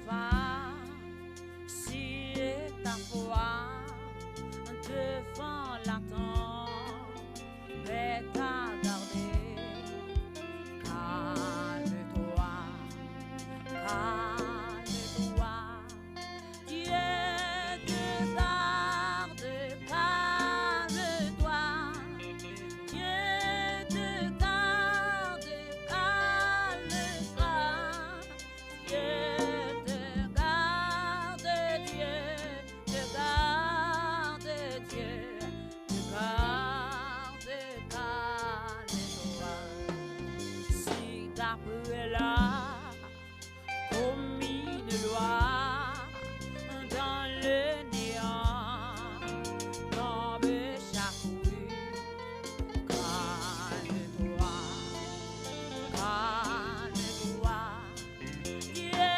pas si ta foi devant la tempête à garder. Calme-toi, calme-toi, Dieu te garde, calme-toi, Dieu te garde, calme-toi, Dieu te garde, Dieu te garde, Dieu te garde, calme-toi. Si d'après là, commis une loi dans le néant, tombe chaque rue, calme-toi, calme-toi, Dieu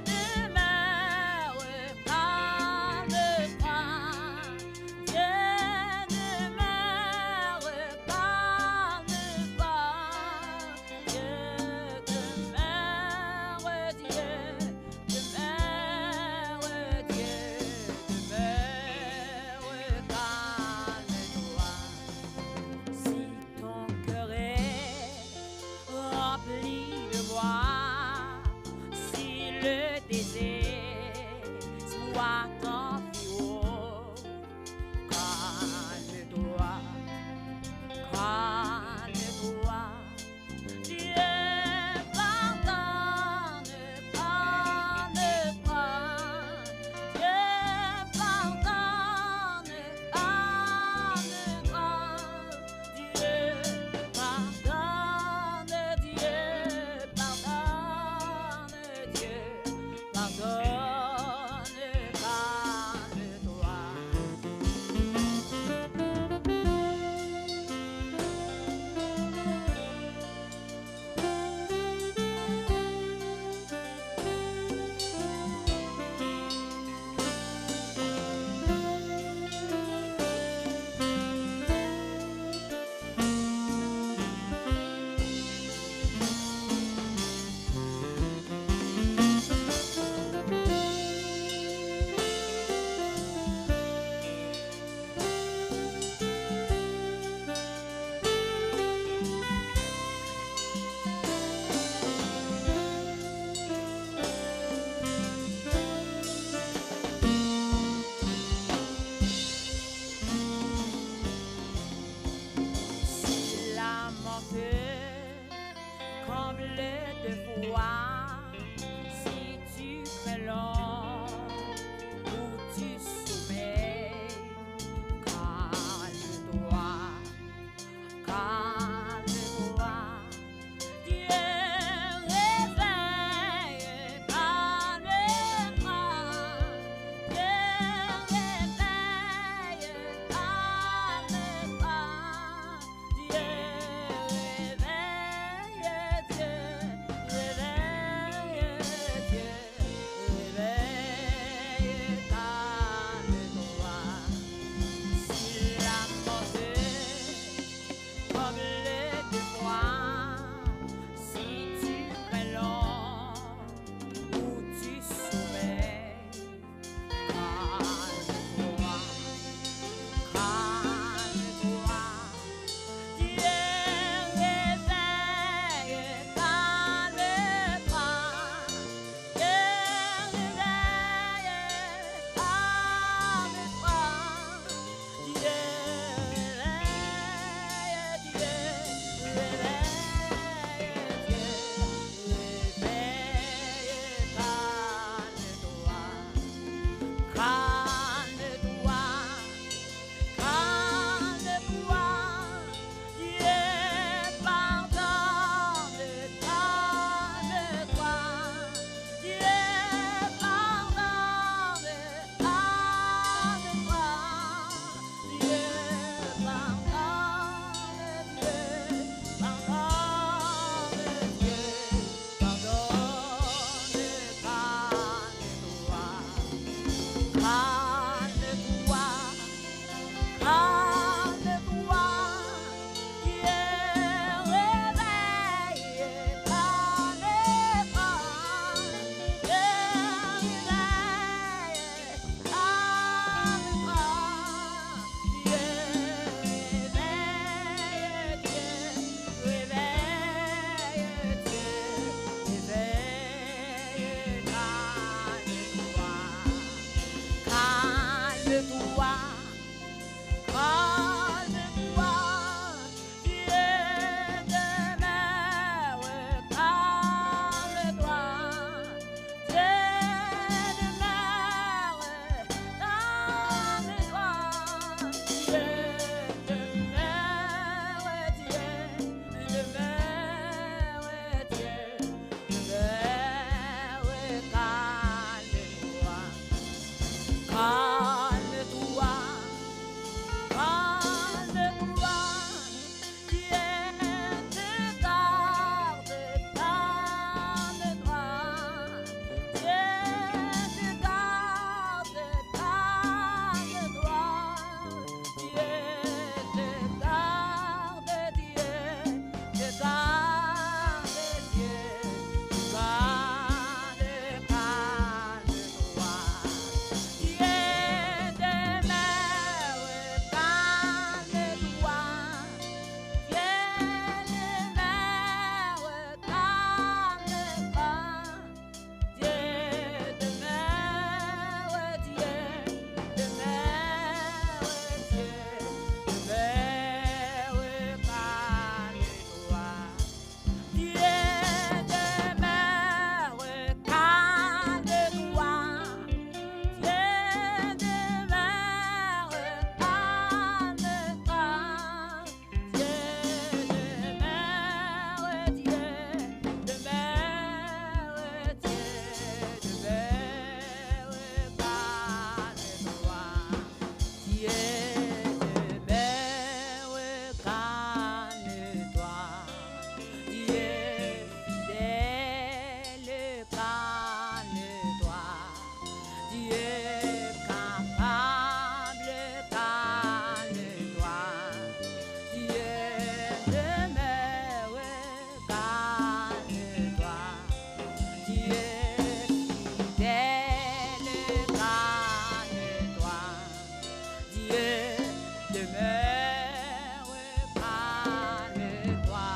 demeure, calme-toi, Dieu demeure, calme-toi, Dieu demeure, Dieu demeure, Dieu demeure, calme-toi. Si ton cœur est rempli de moi, si le désir soit t'enfuir, calme-toi, calme-toi, Dieu pardonne, calme-toi, Dieu pardonne, calme-toi, Dieu pardonne, Dieu pardonne, Dieu pardonne, calme-toi. Dieu capable, calme-toi. Dieu demeure, calme-toi. Dieu fidèle, calme-toi. Dieu demeure, calme-toi.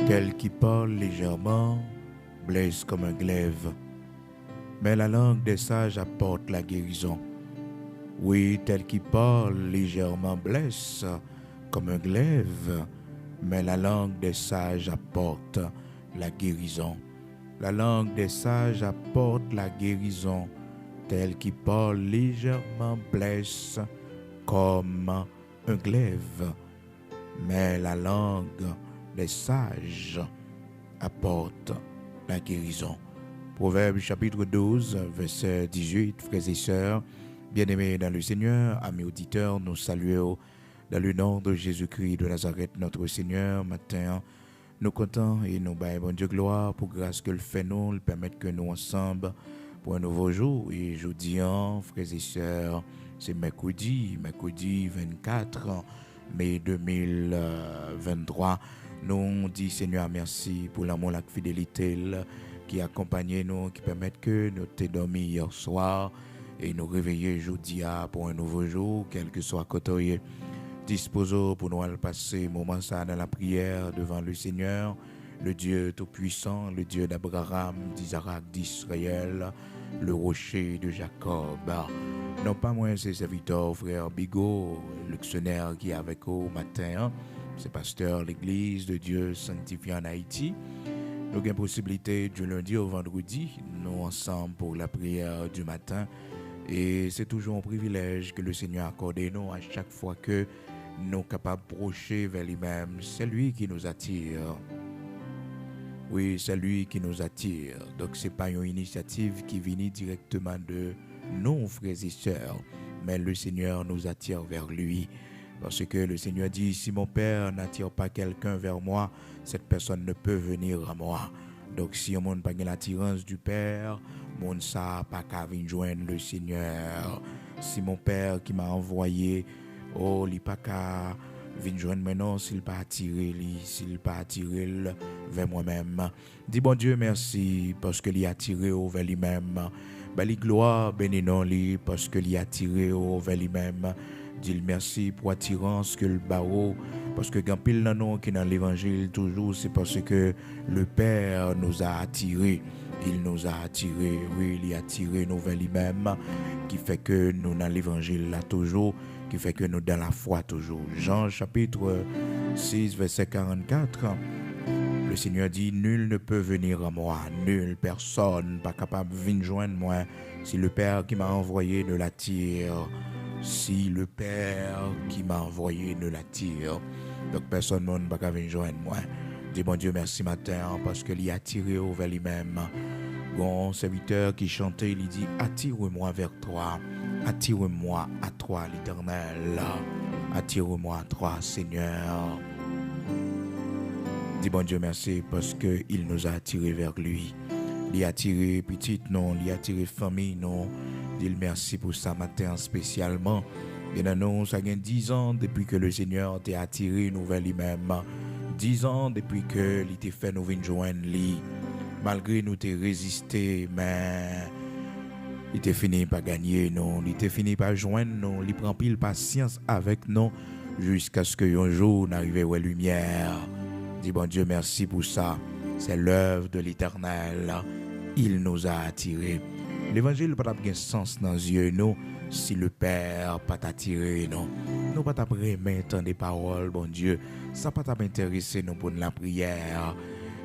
Tel qui parle légèrement blesse comme un glaive, mais la langue des sages apporte la guérison. Oui, tel qui parle légèrement blesse comme un glaive, mais la langue des sages apporte la guérison. La langue des sages apporte la guérison. Tel qui parle légèrement blesse comme un glaive, mais la langue des sages apporte la guérison. Proverbe chapitre 12, verset 18, frères et sœurs, bien-aimés dans le Seigneur, amis auditeurs, nous saluons dans le nom de Jésus-Christ de Nazareth, notre Seigneur. Matin, nous comptons et nous baillons bon Dieu gloire pour grâce que le fait nous, le permettre que nous ensemble pour un nouveau jour. Et jeudi, frères et sœurs, c'est mercredi 24 mai 2023. Nous disons Seigneur merci pour l'amour, la fidélité qui accompagne nous, qui permettent que nous t'ayons dormi hier soir et nous réveiller aujourd'hui pour un nouveau jour, quel que soit côté. Disposons pour nous aller passer moment ça dans la prière devant le Seigneur, le Dieu Tout-Puissant, le Dieu d'Abraham, d'Isaac, d'Israël, le rocher de Jacob. Non pas moins ses serviteurs, frère Bigot, l'actionnaire qui est avec nous matin, c'est pasteur l'église de Dieu sanctifié en Haïti. Nous avons possibilité du lundi au vendredi, nous ensemble pour la prière du matin. Et c'est toujours un privilège que le Seigneur accorde nous à chaque fois que nous sommes capables de approcher vers lui-même. C'est lui qui nous attire. Oui, c'est lui qui nous attire. Donc, ce n'est pas une initiative qui vient directement de nous, frères et sœurs, mais le Seigneur nous attire vers lui. Parce que le Seigneur dit, si mon Père n'attire pas quelqu'un vers moi, cette personne ne peut venir à moi. Donc, si on n'a pas l'attirance du Père, mon ça pas qu'à venir joindre le Seigneur. Si mon Père qui m'a envoyé, oh, il pas qu'à venir joindre maintenant, s'il pas attiré vers moi-même. Dis bon Dieu merci parce que il a attiré vers lui-même. Bali gloire béni non lui parce que il a attiré vers lui-même. Dis merci pour l'attirance que le barreau, parce que quand pile nan non qui dans l'évangile toujours, c'est parce que le Père nous a attirés. Il nous a attirés, oui, il a attiré nous vers lui-même, qui fait que nous dans l'évangile là toujours, qui fait que nous dans la foi toujours. Jean chapitre 6, verset 44, le Seigneur dit, nul ne peut venir à moi, nulle personne pas capable de venir joindre moi, si le Père qui m'a envoyé ne l'attire. Si le Père qui m'a envoyé ne l'attire, donc personne ne va venir joindre moi. Dis bon Dieu merci matin parce qu'il a attiré vers lui-même. Bon serviteur qui chantait, il dit attire-moi vers toi, attire-moi à toi l'Éternel, attire-moi à toi Seigneur. Dis bon Dieu merci parce qu'il nous a attirés vers lui. Il a attiré petite non, il a attiré famille non. dis merci pour ça matin spécialement. Bien non, ça fait 10 ans depuis que le Seigneur t'a attiré nous vers lui-même. 10 ans depuis que il t'a fait nous venir joindre lui. Malgré nous t'ai résisté, mais il t'a fini par gagner nous, il t'a fini par joindre nous, il prend pile patience avec nous jusqu'à ce que un jour n'arrive à la lumière. Dis bon Dieu merci pour ça. C'est l'œuvre de l'Éternel. Il nous a attirés. L'évangile n'a pas de sens dans les yeux nous si le Père pas t'attiré non. Nous pas t'apprendre maintenant des paroles, bon Dieu. Ça pas t'intéresser nous pour la prière.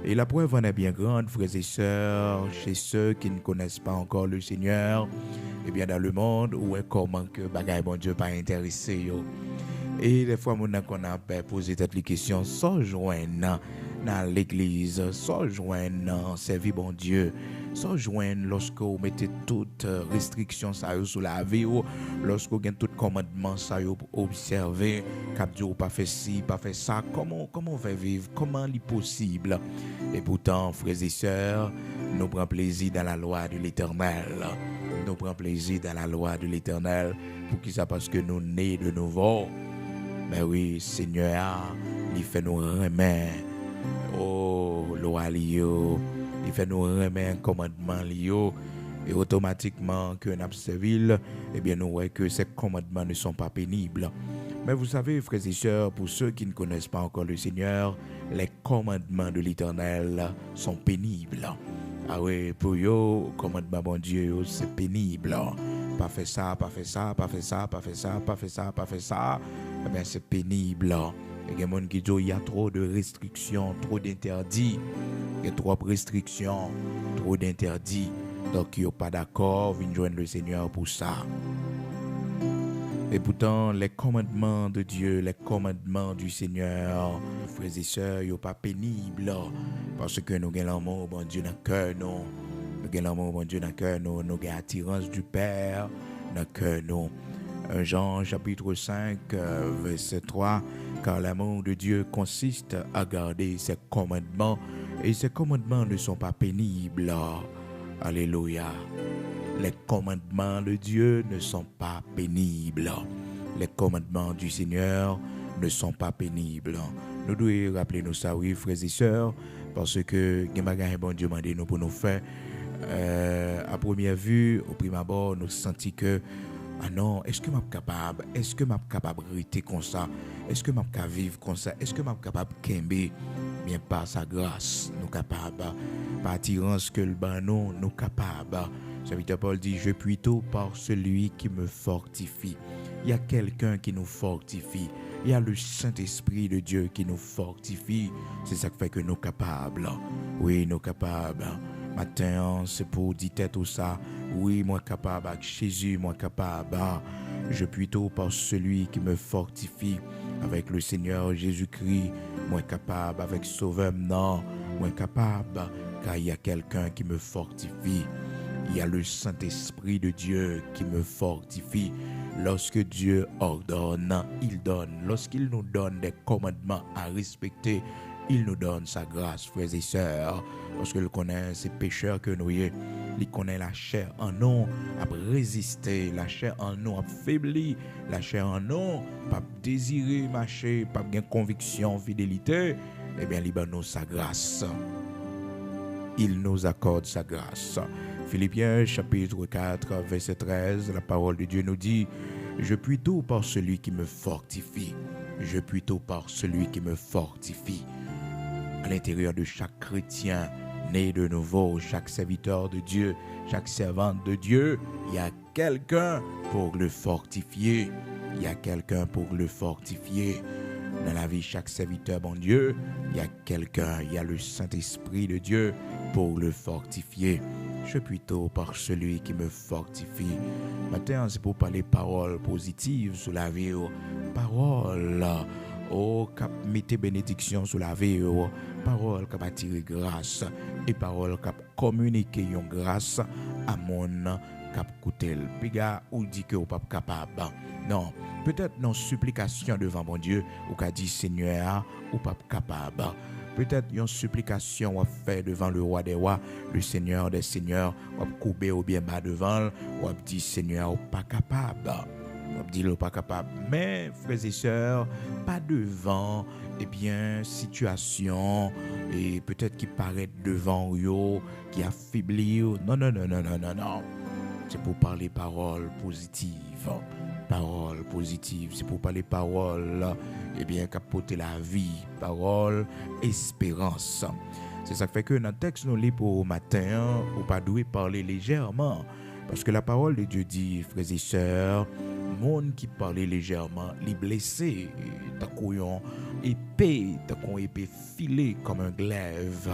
Et la preuve en est bien grande, frères et sœurs, chez ceux qui ne connaissent pas encore le Seigneur, et bien dans le monde où est comment que bagaille bon Dieu pas intéressé yo. Et des fois mon qu'on a posé cette question sans joindre dans l'église, sans joindre servir bon Dieu, sans joindre lorsque vous mettez toute restriction ça sur la vie, lorsque vous avez tout commandement ça observer, cap Dieu pas fait ci, pas fait ça, comment on va vivre, comment c'est possible. Et pourtant frères et sœurs, nous prenons plaisir dans la loi de l'Éternel. Nous prenons plaisir dans la loi de l'Éternel. Pour qui ça? Parce que nous nés de nouveau. Mais oui, Seigneur, il fait nous remettre. Oh, loi lio. Il fait nous remettre un commandement lio. Et automatiquement, que nous observons, eh bien, nous voyons que ces commandements ne sont pas pénibles. Mais vous savez, frères et sœurs, pour ceux qui ne connaissent pas encore le Seigneur, les commandements de l'Éternel sont pénibles. Ah oui, pour eux, commandement bon Dieu, c'est pénible. Pas fait ça, pas fait ça, pas fait ça, pas fait ça, pas fait ça, pas fait ça. Eh bien, c'est pénible. Il y a des gens qui disent qu'il y a trop de restrictions, trop d'interdits. Il y a trop de restrictions, trop d'interdits. Donc, ils ne sont pas d'accord, ils viennent joindre le Seigneur pour ça. Et pourtant, les commandements de Dieu, les commandements du Seigneur, frères et sœurs, ils ne sont pas pénibles. Parce que nous avons l'amour, bon Dieu, dans le cœur, nous. Nous avons l'amour, bon Dieu, dans le cœur, nous. Nous avons l'attirance du Père dans le cœur, nous. 1 Jean chapitre 5, verset 3, car l'amour de Dieu consiste à garder ses commandements, et ses commandements ne sont pas pénibles. Alléluia. Les commandements de Dieu ne sont pas pénibles. Les commandements du Seigneur ne sont pas pénibles. Nous devons rappeler nous ça, oui, frères et sœurs, parce que bon Dieu m'a dit nous pour nous faire. À première vue, au premier abord, nous sentons que ah non, est-ce que je suis capable? Est-ce que je suis capable de rester comme ça? Est-ce que je suis capable de vivre comme ça? Est-ce que je suis capable de kembe? Bien par sa grâce, nous sommes capables. Par attirance que le banon, nous sommes capables. Serviteur Paul dit, je puis tout par celui qui me fortifie. Il y a quelqu'un qui nous fortifie. Il y a le Saint-Esprit de Dieu qui nous fortifie. C'est ça qui fait que nous sommes capables. Oui, nous sommes capables. Matin, c'est pour dire tout ça. Oui, moi capable avec Jésus, moi capable. Je puis tout par celui qui me fortifie. Avec le Seigneur Jésus-Christ, moi capable. Avec Sauveur, non, moi capable. Car il y a quelqu'un qui me fortifie. Il y a le Saint-Esprit de Dieu qui me fortifie. Lorsque Dieu ordonne, il donne. Lorsqu'il nous donne des commandements à respecter, il nous donne sa grâce, frères et sœurs. Parce qu'il connaît ces pécheurs que nous sommes. Il connaît la chair en nous, à résister. La chair en nous, à faiblir. La chair en nous, pas désirer marcher, pas bien conviction, fidélité. Eh bien, il donne nous sa grâce. Il nous accorde sa grâce. Philippiens chapitre 4, verset 13, la parole de Dieu nous dit, je puis tout par celui qui me fortifie. Je puis tout par celui qui me fortifie. À l'intérieur de chaque chrétien né de nouveau, chaque serviteur de Dieu, chaque servante de Dieu, il y a quelqu'un pour le fortifier. Il y a quelqu'un pour le fortifier. Dans la vie de chaque serviteur, bon Dieu, il y a quelqu'un, il y a le Saint-Esprit de Dieu pour le fortifier. Je puis tout par celui qui me fortifie. Maintenant, c'est pour parler paroles positives sur la vie. Paroles, cap mettez bénédiction sur la vie. Paroles qui attirer grâce. Et paroles qui communiquer une grâce à mon cap coutel. Piga ou dit que vous pas capable. Non, peut-être dans supplication devant mon Dieu, ou qu'a dit Seigneur, ou pas capable. peut-être une supplication à faire devant le roi des rois, le Seigneur des seigneurs, ou couper ou bien bas devant, ou dit Seigneur, pas capable. On dit le pas capable. Mais frères et sœurs, pas devant, eh bien, situation, et peut-être qui paraît devant eux, qui affaiblit. Non, non, non, non, non, non, non. C'est pour parler paroles positives. Paroles positives. C'est pour parler paroles, eh bien, capoter la vie. Paroles, espérance. C'est ça qui fait que dans le texte, nous lisons pour matin, ou pas doué parler légèrement. Parce que la parole de Dieu dit, frères et sœurs, monde qui parlait légèrement, les blessés, t'as qu'on épée, filée comme un glaive.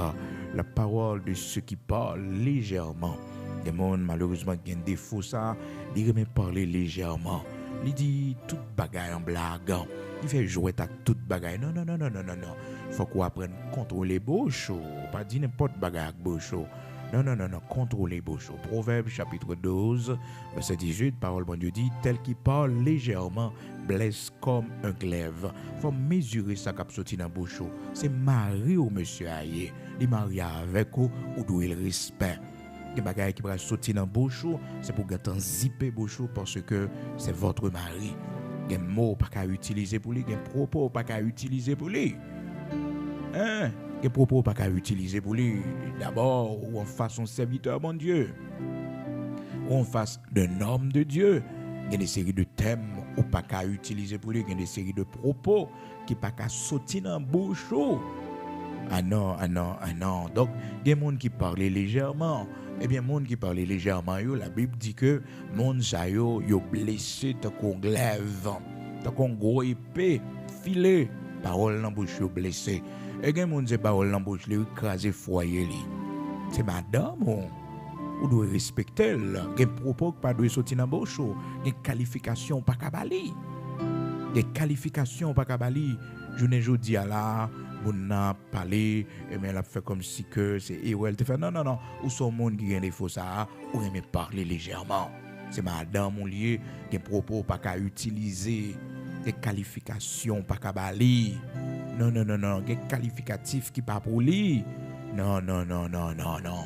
La parole de ceux qui parlent légèrement. Des monde malheureusement qui ont des défauts ça, ils remet parler légèrement. Il dit toute bagaille en blague. Il fait jouer à toute bagaille. Non, non, non, non, non, non, non. Faut qu'on apprenne à contrôler bouche. Pas dire n'importe bagaille avec bouche. Non, non, non, non, contrôlez bouche. Proverbe chapitre 12, verset 18, parole bon Dieu dit, tel qui parle légèrement blesse comme un glaive. Faut mesurer ça cap sorti dans bouche. C'est mari ou monsieur aïe. Les mariés avec ou doit le respect. Les bagailles qui va sortir dans bouche, c'est pour gâter zipper bouche parce que c'est votre mari. Il y a des mots pas qu'à utiliser pour lui, il y a des propos pas qu'à utiliser pour lui. Hein? Les propos pas qu'à utiliser pour lui. D'abord, ou en face son serviteur, mon Dieu. Ou en face d'un homme de Dieu. Il y a des séries de thèmes ou pas qu'à utiliser pour lui. Il y a des séries de propos qui pas qu'à sortir dans la bouche. Ah non, ah non, ah non. Donc, il y a des gens qui parlent légèrement. Eh bien, les gens qui parlent légèrement, la Bible dit que les gens sont blessés, tant qu'on glaive, tant qu'on gros épée, filet, parole dans la bouche, blessé. Et il y a des gens qui parlent dans la bouche, écrasé foyer. C'est madame, vous devez respecter. Il y a des propos qui ne doivent pas sortir dans la bouche, des qualifications pas kabali. Des qualifications pas kabali. Je ne dis à la. On a parlé, et bien elle a fait comme si que c'est elle te fait non, non, non, ou son monde qui a des faux ça, ou aime parler légèrement. C'est madame mon lieu, des propos pas qu'à utiliser, des qualifications pas qu'à bali. Non, non, non, non, des qualificatifs qui pas pour lui. Non, non, non, non, non, non.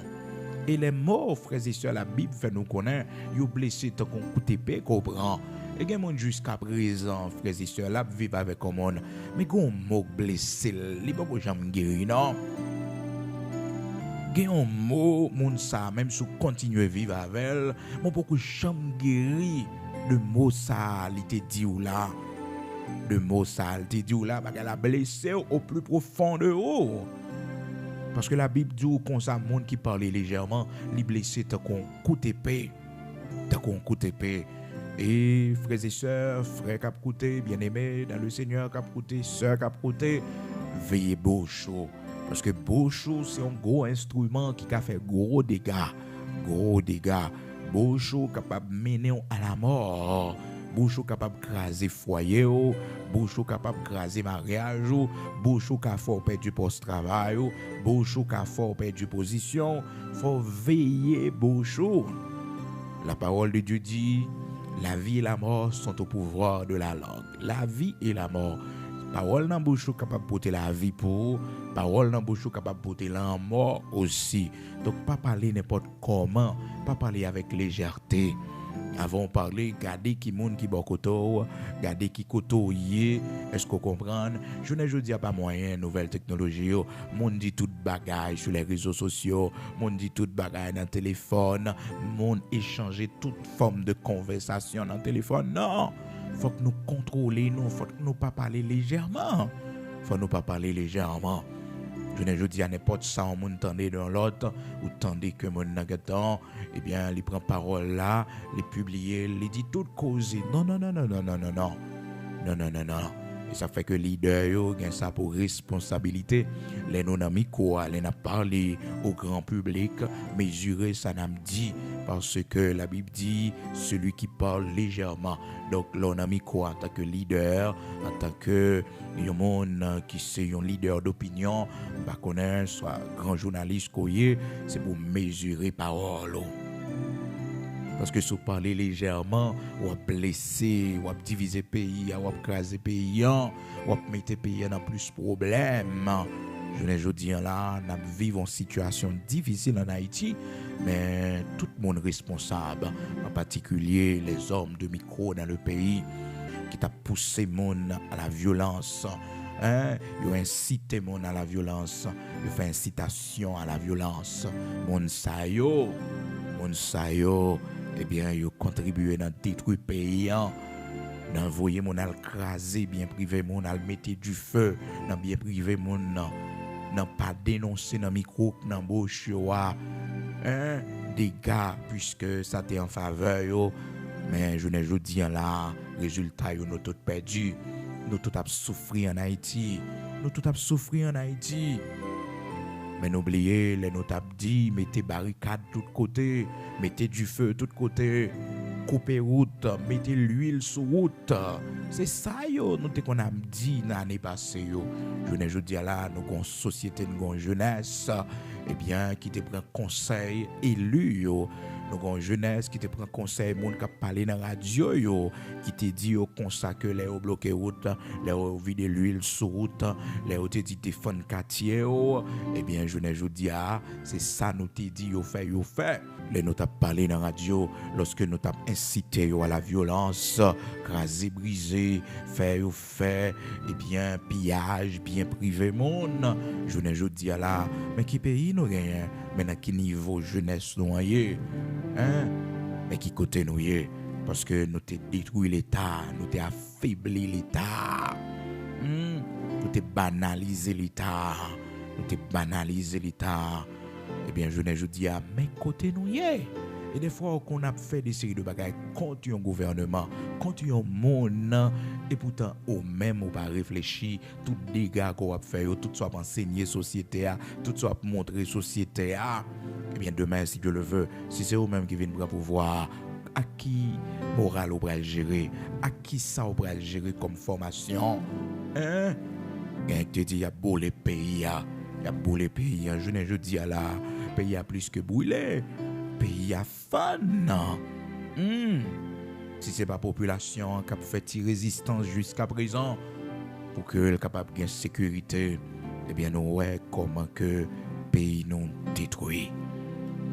Et les mots, frères et sœurs, la Bible fait nous connaître, ils blessé tant qu'on coûte épée, comprend. Et il y a des gens jusqu'à présent, frères et sœurs, là, vivent avec un monde. Mais il y a un mot blessé, il n'y a pas jamais guéri, non? Il y a un mot, ça, même si vous continuez à vivre avec elle, mais beaucoup jamais guéri. Le mot ça, il te dit ou là. Le mot ça, il te dit ou là, parce qu'elle a blessé au plus profond de haut. Parce que la Bible dit qu'on ça, monde qui parle légèrement, les blessés, tant qu'on coûte épée. Tant qu'on coûte épée. Et frères et sœurs, frères cap côté, bien-aimés dans le Seigneur cap côté, sœurs cap côté, veillez bouche. Parce que bouche, c'est un gros instrument qui a fait gros dégâts. Gros dégâts. Bouche capable de mener à la mort. Bouche capable de craser foyer. Bouche capable de craser mariage. Bouche capable de perdre du post-travail. Bouche capable de perdre du position. Il faut veiller bouche. La parole de Dieu dit, la vie et la mort sont au pouvoir de la langue. La vie et la mort. Parole dans bouche capable de porter la vie pour, parole dans bouche capable de porter la mort aussi. Donc pas parler n'importe comment, pas parler avec légèreté. Avant parler, garder qui monde qui bon koto, garder qui koto yé, est-ce qu'on comprend? Je ne dis pas moyen nouvelle technologie, monde dit toute bagaille sur les réseaux sociaux, monde dit toute bagaille dans le téléphone, monde échanger toute forme de conversation dans le téléphone. Non, faut que nous contrôlions, faut que nous pas parler légèrement. Faut nous pas parler légèrement. Je ne dis à n'importe ça, on m'entendait dans l'autre, ou tandis que mon nagaton, eh bien, il prend parole là, il publie, il dit toute cause. Non, non, non, non, non, non, non, non, non, non, non, non. Et ça fait que leader yo gagne ça pour responsabilité. Les non-amis quoi, les n'a parlé au grand public, mesurer ça n'a dit parce que la Bible dit celui qui parle légèrement. Donc l'on a mis quoi en tant que leader, en tant que un monde qui c'est un leader d'opinion, pas connaître soit grand journaliste koye, c'est pour mesurer parole. Parce que si vous parlez légèrement, vous blessé, vous diviser pays, vous craser pays, vous mettez pays dans plus de problèmes. Je ne dis là, nous vivons une situation difficile en Haïti, mais tout le monde responsable, en particulier les hommes de micro dans le pays, qui t'a poussé monde à la violence. Ils ont incité monde à la violence, ils ont fait incitation à la violence. Monde sa yo, eh bien, ils ont contribué dans détruire le pays. D'envoyer mon al craser bien privé mon al mettre du feu dans bien privé mon non pas dénoncer dans micro dans bouche des gars puisque ça t'est en faveur yo. Mais je ne dis là résultat yo nous tout perdu, nous tout a souffrir en Haïti, mais n'oubliez les nous t'a dit mettez barricade de tous côtés, mettez du feu de tous côtés, coupez route, mettez l'huile sur route. C'est ça yo nous te qu'on a dit l'année passée yo. Je dis là nous gon société nous gon jeunesse eh bien qui te prend conseil élu yo. Nous avons jeunesse qui te prend conseil, monde qui parlé dans la radio yo, qui te dit au ça que les au bloqué route, les au vide l'huile sur route, les au te dit défendre quartier eh bien je dis c'est ça nous te dit yo fait. Les nous t'a parlé dans la radio lorsque nous t'a incité à la violence, craser, briser, fait eh bien pillage bien privé monde. Je dis là mais qui pays nous gagne, mais dans quel niveau jeunesse nous mais qui côté nous y parce que nous t'ai détruit l'État, nous t'ai affaibli l'État, nous t'ai banalisé l'État, eh bien je dis à mais côté nous y et des fois qu'on a fait des séries de bagages contre un gouvernement, contre un monde et pourtant au même ou pas réfléchi tout dégâts qu'on a fait, tout soit enseigner société, tout soit montrer société. Eh bien demain si Dieu le veut, si c'est eux-mêmes qui viennent prendre pouvoir, à qui moral on va gérer, à qui ça on va gérer comme formation, et te dit il y a beau les pays, je dis à la pays a plus que brûlé, pays a fan. Si c'est pas population qui a fait résistance jusqu'à présent pour que elle capable de sécurité, eh bien nous ouais comment que pays nous détruit.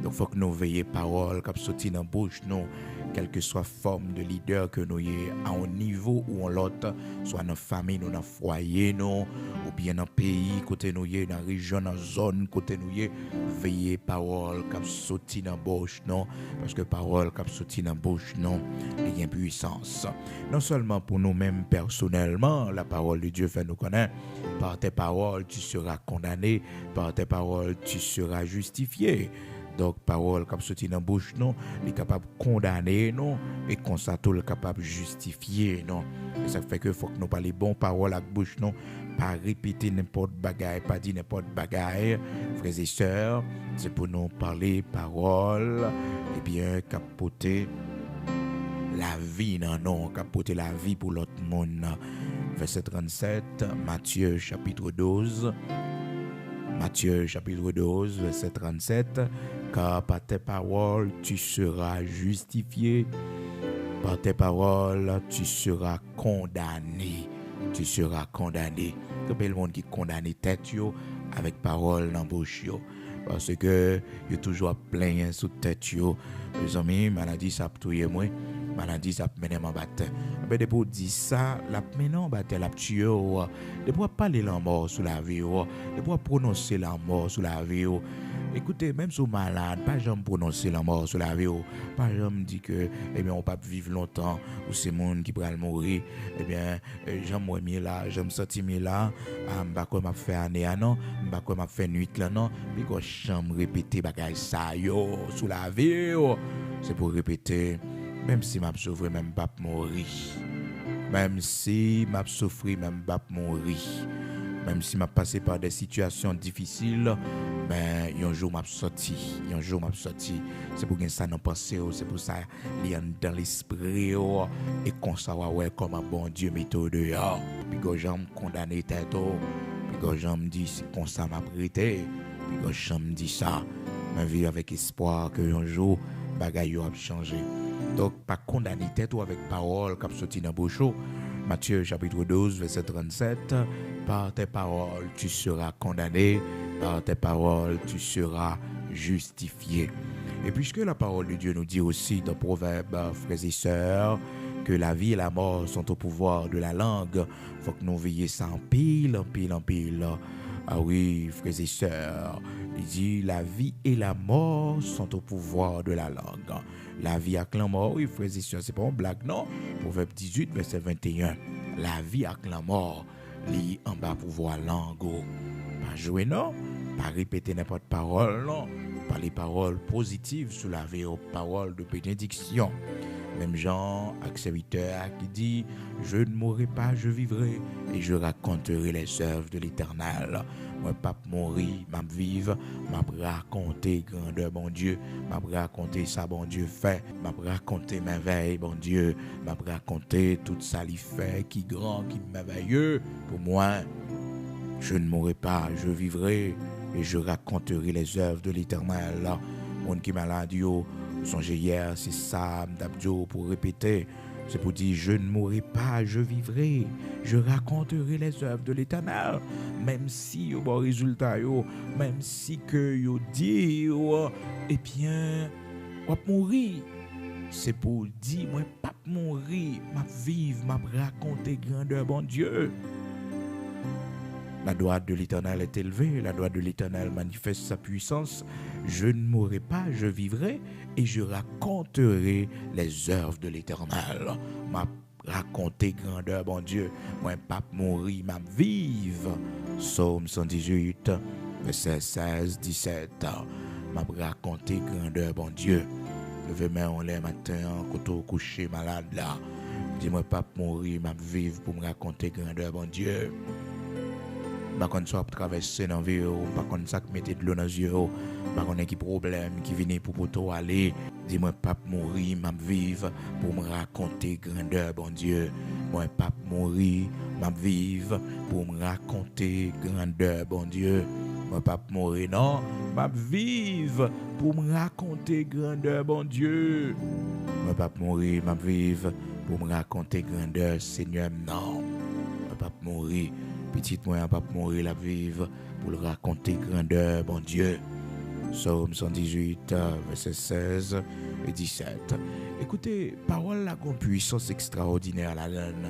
Donc faut que nous veillions parole qui sorti dans bouche nous, quelle que soit forme de leader que nous y à un niveau ou en l'autre, soit dans famille nous dans foyer nous ou bien dans pays côté nous y dans région dans zone côté nous y veiller parole qui sorti dans bouche non, parce que parole qui sorti dans bouche non, il y a une puissance. Non seulement pour nous-mêmes personnellement, la parole de Dieu fait nous connaître, par tes paroles tu seras condamné, par tes paroles tu seras justifié. Donc parole comme sorti dans bouche non, il est capable de condamner non et comme ça tout le capable de justifier non. Et ça fait que faut que nous parler bon parole avec bouche non, pas répéter n'importe bagaille, pas dire n'importe bagaille. Frères et sœurs, c'est pour nous parler parole et bien capoter la vie non, capoter la vie pour l'autre monde. Verset 37, Matthieu chapitre 12, verset 37, car par tes paroles tu seras justifié, par tes paroles tu seras condamné. Il y a le monde qui condamne tête yo avec parole dans bouche yo, parce que il toujours plein sous tête yo. Les amis, maladie ça touyer moi. Maladie ça mener en bataille. Mais de pour dire ça, la mener en bataille la tuer de pour parler la mort sous la vie de pour prononcer la mort sous la vie. Écoutez, même si vous malade, pas jamais prononcer la mort sous la vie, pas jamais dire que eh bien on pas vivre longtemps ou c'est monde qui va mourir. Eh bien j'aime moi là, j'aime sortir là, m'pa quoi m'a fait année non, m'pa quoi m'a fait nuit là non, puis quand j'aime répéter bagage ça yo sous la vie, c'est pour répéter. Même si m'a souffrir même pas mourir, même si m'a souffrir même pas mourir, même si m'a passé par des situations difficiles, mais un jour m'a sorti, c'est pour que ça n'en pense, c'est pour ça il dans l'esprit et qu'on savoir ouais comme un bon Dieu méthode dehors, puis que j'aime condamner tête, puis que j'aime dit c'est comme ça m'a prêté, puis que j'aime dit ça, mais vivre avec espoir que un jour bagaille va changer. Donc pas condamner tête ou avec parole comme sorti dans bouche Matthieu chapitre 12, verset 37, par tes paroles tu seras condamné, par tes paroles tu seras justifié. Et puisque la parole de Dieu nous dit aussi dans Proverbes, frères et sœurs, que la vie et la mort sont au pouvoir de la langue, il faut que nous veillions ça en pile, en pile, en pile. Ah oui, frères et sœurs, il dit la vie et la mort sont au pouvoir de la langue. La vie avec la mort, oui, frères et sœurs, c'est pas une blague, non? Proverbe 18, verset 21. La vie avec la mort, li en bas pouvoir langue. Pas jouer, non? Pas répéter n'importe parole, non? Pas les paroles positives sous la vie aux paroles de bénédiction. Même Jean, avec serviteur, qui dit « Je ne mourrai pas, je vivrai, et je raconterai les œuvres de l'Éternel. Moi, pas mourir, m'a vivre, m'a raconter grandeur, bon Dieu, m'a raconter ça, bon Dieu fait, m'a raconter merveille, bon Dieu, m'a raconter tout ça, il fait, qui grand, qui merveilleux. Pour moi, je ne mourrai pas, je vivrai, et je raconterai les œuvres de l'Éternel. » Mon qui malade, yo, songez hier, c'est ça, d'abdio pour répéter. C'est pour dire, je ne mourrai pas, je vivrai. Je raconterai les œuvres de l'Éternel. Même si yo bon résultat yo, même si que yo dit, eh bien, on va mourir. C'est pour dire, moi pas mourir, m'a vivre, m'a raconter grandeur bon Dieu. La droite de l'Éternel est élevée, la droite de l'Éternel manifeste sa puissance. Je ne mourrai pas, je vivrai et je raconterai les œuvres de l'Éternel. M'a raconté grandeur, bon Dieu. Moi, pas mourir, m'a vivre. Psaume 118, verset 16, 17. M'a raconté grandeur, bon Dieu. Levez-moi en l'air matin, quand on couché malade là. Dis-moi, pas mourir, m'a vivre pour me raconter grandeur, bon Dieu. Par contre, ça traverser dans la vie, par contre, ça mettre de l'eau dans les yeux, par contre, qui problème qui vient pour toi aller. Dis-moi, pas mourir, m'a vivre pour me raconter grandeur, bon Dieu. Moi, pas mourir, m'a vivre pour me raconter grandeur, bon Dieu. Moi, pas mourir, non, m'a vivre pour me raconter grandeur, bon Dieu. Moi, pas mourir, m'a vivre pour me raconter grandeur, Seigneur, non. Moi, pas mourir. Petit moi pas mourir la vivre pour le raconter grandeur, bon Dieu. Psaume 118, verset 16 et 17. Écoutez, parole là une puissance extraordinaire la donne.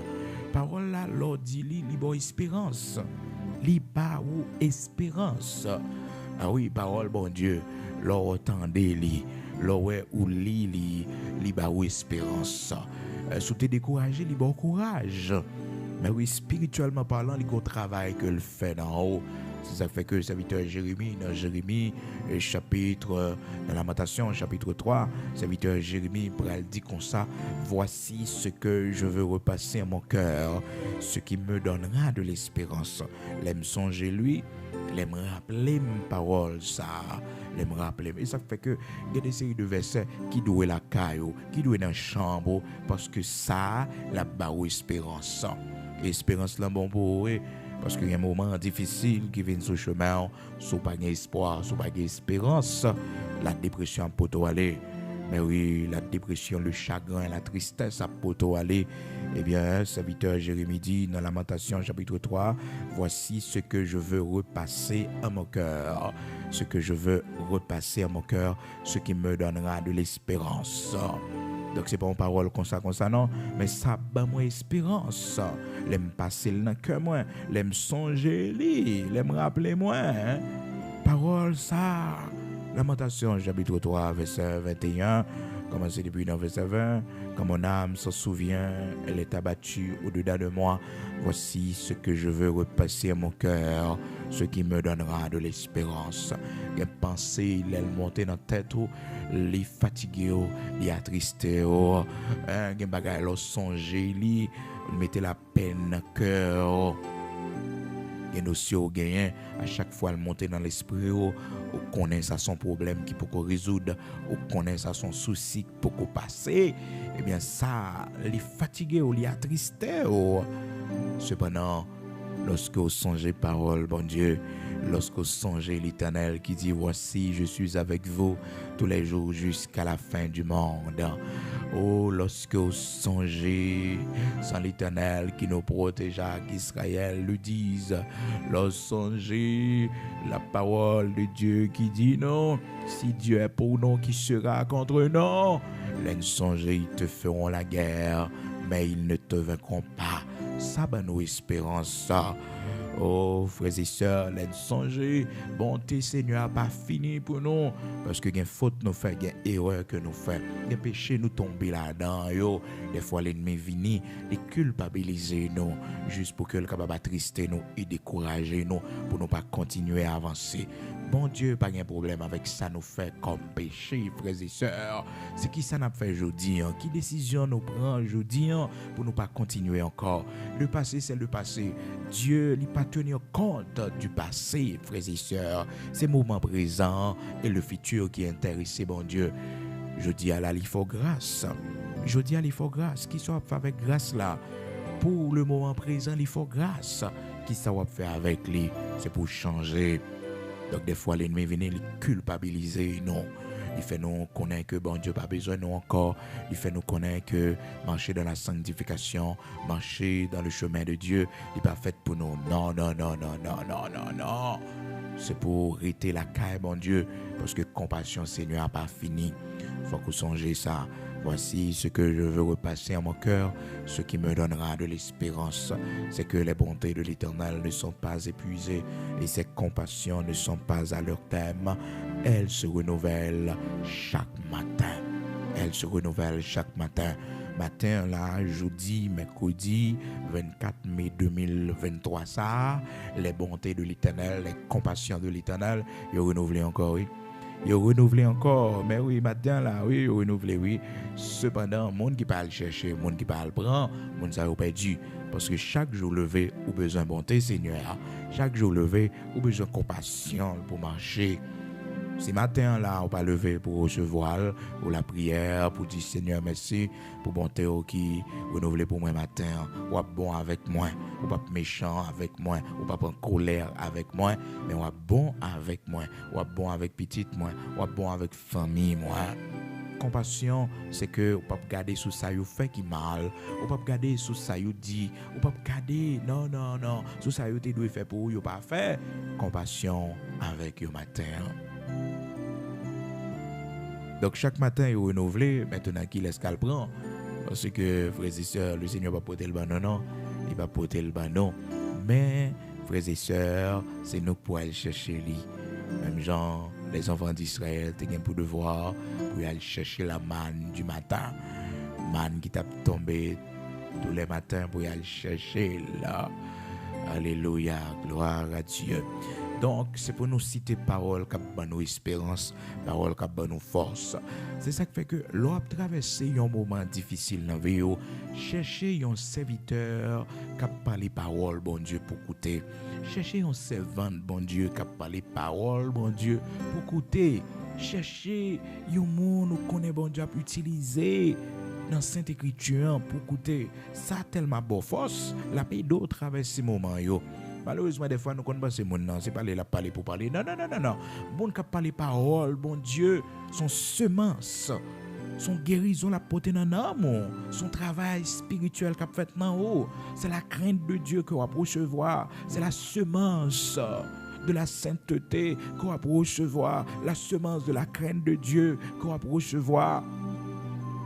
Parole là l'or dit li bon espérance. Li ba ou espérance. Ah oui, parole bon Dieu, l'or entendez li, l'or ou li ba ou espérance. Sous te décourager, li bon courage. Mais oui, spirituellement parlant, il y a un travail que le fait en haut. C'est ça fait que le serviteur Jérémie, dans Jérémie, chapitre, dans Lamentation, chapitre 3, le serviteur Jérémie dit comme ça, voici ce que je veux repasser à mon cœur, ce qui me donnera de l'espérance. L'aime songer lui, l'aime rappeler mes paroles, ça, l'aime rappeler. Et ça fait que il y a des séries de versets qui doivent la caillou, qui doivent dans la chambre, parce que ça, la barre espérance. Espérance là bon pour eux parce qu'il y a un moment difficile qui vient sur le chemin, sans pas d'espoir, sans pas d'espérance, la dépression peut aller. Mais oui, la dépression, le chagrin, la tristesse peut aller. Eh bien, serviteur Jérémie dit dans Lamentation chapitre 3, voici ce que je veux repasser à mon cœur, ce que je veux repasser à mon cœur, ce qui me donnera de l'espérance. Donc c'est pas une parole comme ça non, mais ça ba moi espérance. L'aime passer dans le cœur moi, l'aime songer li, l'aime rappeler moi. Hein? Parole ça. Lamentation chapitre 3 verset 21, commencez depuis le verset 20. Quand mon âme s'en souvient, elle est abattue au-dedans de moi. Voici ce que je veux repasser à mon cœur, ce qui me donnera de l'espérance. Une pensée, elle monte dans la tête, les fatigués, les attristés, les bagages, les songer, les mettez la peine dans le cœur. Les notions gagnent à chaque fois elle monte dans l'esprit, on connaît ça son problème qui peut résoudre, on connaît ça son souci pour passer. Eh bien ça, les fatigués, les attristés. Cependant, lorsque vous songez parole, bon Dieu, lorsque vous songez l'Éternel qui dit voici je suis avec vous tous les jours jusqu'à la fin du monde. Oh, lorsque vous songez, sans l'Éternel qui nous protégea, qu'Israël le dise. Lorsque songez la parole de Dieu qui dit non, si Dieu est pour nous, qui sera contre nous? Les songez, ils te feront la guerre, mais ils ne te vaincront pas. Ça, ben, nos espérances, ça. Oh, frères et sœurs, les songez, bonté Seigneur n'a pas fini pour nous. Parce que les fautes nous fait, les erreurs que nous faisons, les péchés nous tombent là-dedans. Yo. Des fois, l'ennemi vient, les culpabiliser nous, juste pour que le capable attrister nous et décourager nous, pour ne pas continuer à avancer. Bon Dieu, pas de problème avec ça nous fait comme péché, frères et sœurs. C'est qui ça n'a fait aujourd'hui, hein? Qui décision nous prend aujourd'hui, hein, pour ne pas continuer encore. Le passé, c'est le passé. Dieu n'a pas tenu compte du passé, frères et sœurs. C'est le moment présent et le futur qui est intéressé, bon Dieu. Je dis à la il faut grâce. Je dis à il faut grâce. Qui soit fait avec grâce là? Pour le moment présent, il faut grâce. Qui ça va faire avec lui? C'est pour changer. Donc des fois l'ennemi vient les culpabiliser, non. Il fait nous connaître que bon Dieu pas besoin de nous encore. Il fait nous connaître que marcher dans la sanctification, marcher dans le chemin de Dieu, il n'est pas fait pour nous. Non, non, non, non, non, non, non, non. C'est pour arrêter la caille, bon Dieu, parce que compassion Seigneur n'a pas fini. Il faut que vous songiez ça. Voici ce que je veux repasser en mon cœur, ce qui me donnera de l'espérance. C'est que les bontés de l'Éternel ne sont pas épuisées et ses compassions ne sont pas à leur terme. Elles se renouvellent chaque matin. Elles se renouvellent chaque matin. Matin, là, jeudi, mercredi, 24 mai 2023, ça, les bontés de l'Éternel, les compassions de l'Éternel, ils renouvelent encore, oui. Il renouvelé encore, mais oui, matin là, oui, il renouvelé, oui. Cependant, le monde qui parle chercher, le monde qui parle prend, le monde ça a perdu. Parce que chaque jour levé, ou besoin de bonté, Seigneur. Chaque jour levé, ou besoin de compassion pour marcher. Ce matin là, on va lever pour recevoir, pour la prière, pour dire Seigneur merci, pour bonté qui renouvelé pour moi matin. Ou bon avec moi, ou pas méchant avec moi, ou pas en colère avec moi, mais ou bon avec moi, ou bon avec petite moi, ou bon avec famille moi. Compassion, c'est que ou pas garder sous ça you fait qui mal, ou pas garder sous ça you dit, ou pas garder non non non, sous ça you te doit faire pour you pas faire. Compassion avec you matin. Donc chaque matin il renouvelé, maintenant qu'il laisse qu'elle prend. Parce que frères et sœurs, le Seigneur va porter le banon, non, il va porter le banon. Mais frères et sœurs, c'est nous pour aller chercher lui. Même genre les enfants d'Israël, t'es pour devoir pour aller chercher la manne du matin, manne qui t'a tombé tous les matins pour aller chercher là. Alléluia, gloire à Dieu. Donc, c'est pour nous citer paroles qui ont nous espérance, paroles qui ont nous force. C'est ça qui fait que l'on traverser un moment difficile dans la vie, chercher un serviteur qui parle les paroles, bon Dieu, pour écouter. Chercher un servant, bon Dieu, qui parle les paroles, bon Dieu, pour écouter. Chercher un monde qu'on est, bon Dieu, à utiliser dans Sainte Écriture pour écouter. Ça a tellement beau force, la paix d'eau traverse ces moments, yo. Malheureusement, des fois, nous connaissons ces gens, c'est pas les parler pour parler. Non, non, non, non, non. Bon, qui parle parole, bon Dieu, son semence, son guérison, la portée dans l'âme, son travail spirituel qu'a fait dans haut. C'est la crainte de Dieu qu'on va recevoir. C'est la semence de la sainteté qu'on va recevoir. La semence de la crainte de Dieu qu'on va recevoir.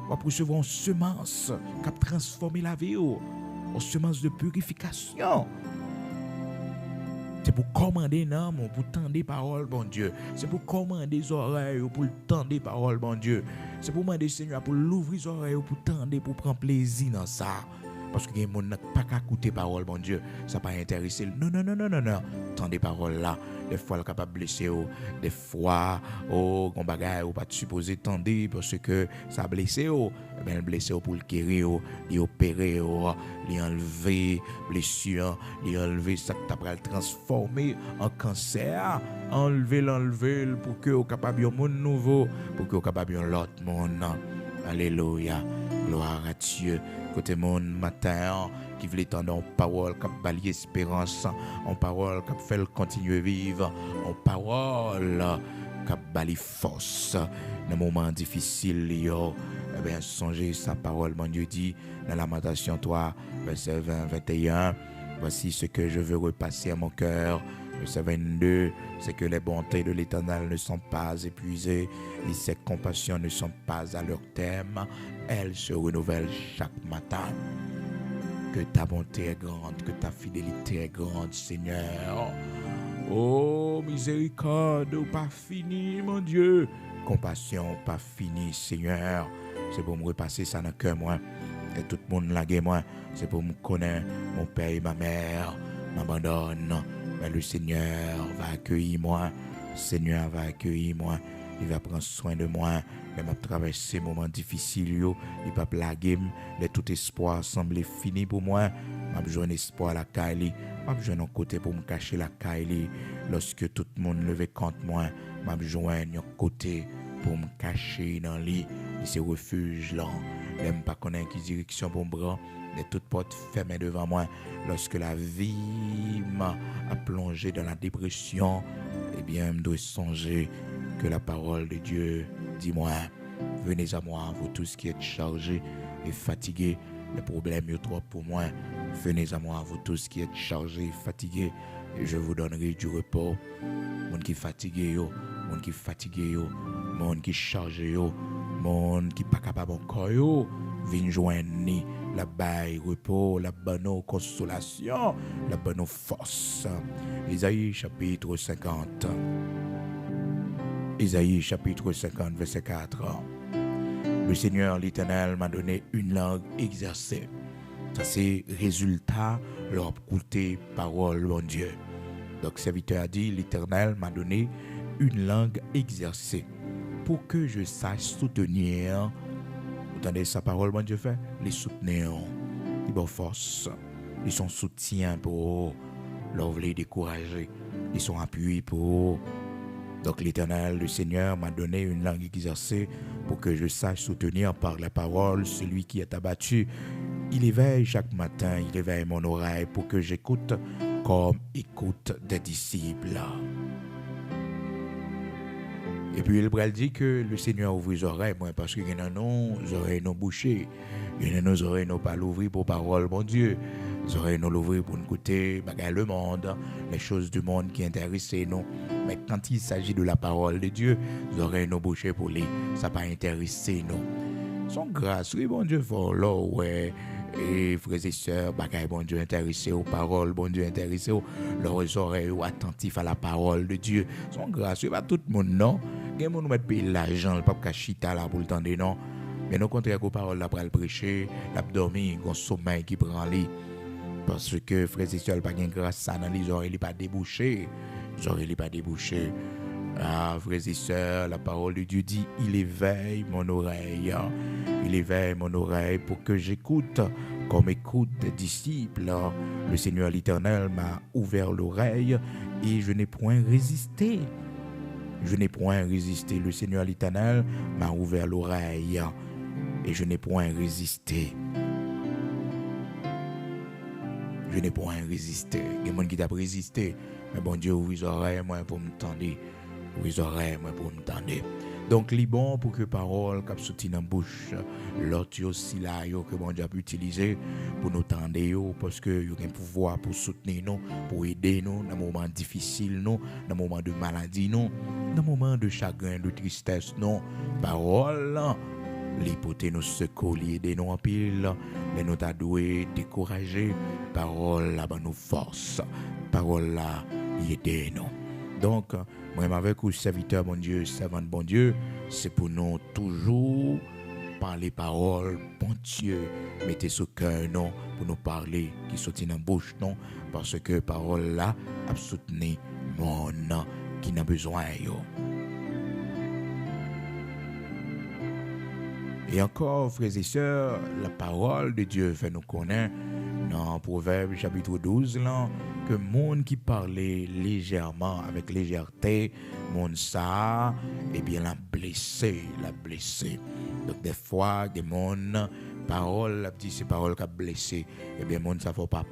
On va recevoir une semence qui a transformé la vie, une semence de purification. C'est pour commander non, pour tendre les paroles, bon Dieu. C'est pour commander les oreilles, pour tendre les paroles, bon Dieu. C'est pour demander Seigneur, pour l'ouvrir les oreilles, pour tendre, pour prendre plaisir dans ça. Parce que les gens n'ont pas qu'à écouter parole, bon Dieu. Ça n'a pas intéressé. Non, non, non, non, non, non. Tendre les paroles là. Des fois, elle est capable de blesser. Des fois, on ne pas supposé tendre parce que ça a blessé. Mais elle blessé pour le guérir, l'opérer, l'enlever, blessure, l'enlever, ça t'a pas le transformer en cancer. Enlever pour que vous capable un monde nouveau, pour que vous capable un autre monde. Alléluia. Gloire à Dieu. Côté mon matin, qui voulait tendre en parole, qui a balayer espérance, en parole, qui a fait continuer vivre, en parole, qui a balayer force, dans les moments difficiles, Eh bien, songez sa parole, mon Dieu dit, dans Lamentation 3, verset 20-21, voici ce que je veux repasser à mon cœur. Verset 22, c'est que les bontés de l'Éternel ne sont pas épuisées et ses compassions ne sont pas à leur terme. Elles se renouvellent chaque matin. Que ta bonté est grande, que ta fidélité est grande, Seigneur. Oh, miséricorde, pas fini, mon Dieu. Compassion, pas fini, Seigneur. C'est pour me repasser ça dans le cœur, moi. Et tout le monde lague moi. C'est pour me connaître, mon père et ma mère m'abandonnent. Mais le Seigneur va accueillir moi. Le Seigneur va accueillir moi. Il va prendre soin de moi. Il va traverser ces moments difficiles. Il va plaguer. Tout espoir semble fini pour moi. Je vais besoin d'espoir à la Kaili. Je vais besoin d'un côté pour me cacher la Kaili. Lorsque tout le monde levait contre moi, je vais besoin d'un côté pour me cacher dans lit. Ces refuges là. Je ne sais pas connaître qui direction pour me prendre. Les toutes portes fermées devant moi. Lorsque la vie m'a plongé dans la dépression, eh bien, je dois songer que la parole de Dieu dit moi, venez à moi, vous tous qui êtes chargés et fatigués, les problèmes sont trop pour moi. Venez à moi, vous tous qui êtes chargés et fatigués, et je vous donnerai du repos. Monde qui fatigué yo, monde qui fatigué yo, monde qui chargé yo, monde qui pas capable encore yo, viens joindre la baille repos, la bonne consolation, la bonne force. Isaïe chapitre 50. Isaïe chapitre 50 verset 4. Le Seigneur l'Éternel m'a donné une langue exercée. Ça c'est résultat leur écouter parole mon Dieu. Donc serviteur a dit l'Éternel m'a donné une langue exercée pour que je sache soutenir. Vous entendez sa parole mon Dieu fait? Les soutenir, les bonnes forces, ils sont soutien pour leur les décourager, ils sont appuyés pour. Donc l'Éternel, le Seigneur m'a donné une langue exercée pour que je sache soutenir par la parole celui qui est abattu. Il éveille chaque matin, il éveille mon oreille pour que j'écoute comme écoute des disciples. Et puis il dit que le Seigneur ouvre les oreilles, moi, parce qu'il y en a nos oreilles non bouchées, il y en a nos oreilles non pas l'ouvrir pour parole, mon Dieu. Les oreilles non l'ouvrir pour nous écouter le monde, les choses du monde qui intéressent nous. Mais quand il s'agit de la parole de Dieu, les oreilles non bouchées pour lui, ça pas intéresser nous. Son grâce, oui, bon Dieu, fort là, ouais. Et frères et sœurs, bon Dieu intéressé aux paroles, bon Dieu intéressé aux leurs oreilles attentifs à la parole de Dieu. Son grâce, pas tout le monde, non. Il y a des gens qui mettent l'argent, le pape Kachita là pour le temps, non. Mais au contraire, aux paroles là pour le prêcher, l'abdomen, un sommeil qui prend lui. Parce que frères et sœurs, pas de grâce ça dans les oreilles, il pas débouché. Les oreilles pas débouché. Ah, frères et sœurs, la parole de Dieu dit, il éveille mon oreille. Il éveille mon oreille pour que j'écoute comme écoute des disciples. Le Seigneur l'Éternel m'a ouvert l'oreille et je n'ai point résisté. Je n'ai point résisté. Le Seigneur l'Éternel m'a ouvert l'oreille et je n'ai point résisté. Je n'ai point résisté. Il y a des gens qui t'a résisté. Mais bon Dieu, ouvre les oreilles, moi, pour me tendre. Ouvre les oreilles, moi, pour me tendre. Donc, il est bon pour que parole cap sorti dans bouche, l'autre aussi là que bon Dieu a pu utiliser pour nous tendre parce que il y a un pouvoir pour soutenir nous, pour aider nous dans moments difficiles nous, dans moments de maladie nous, dans moments de chagrin, de tristesse non. Parole les poter nous secours, les aider nous en pile, les nous t'adouer, décourager, parole là nous force, parole là aider nous. Donc, moi avec vous, serviteur bon Dieu, servant bon Dieu, c'est pour nous toujours parler parole, bon Dieu, mettez ce cœur non, pour nous parler, qui sortit dans la bouche non, parce que parole là a soutenu mon qui n'a besoin yo. Et encore, frères et sœurs, la parole de Dieu fait nous connaître dans Proverbe chapitre 12 là, que monde qui parlait légèrement, avec légèreté, monde ça, eh bien l'a blessé. Donc des fois, des monde, parole, la petite c'est parole qui a blessé, eh bien monde ça faut pas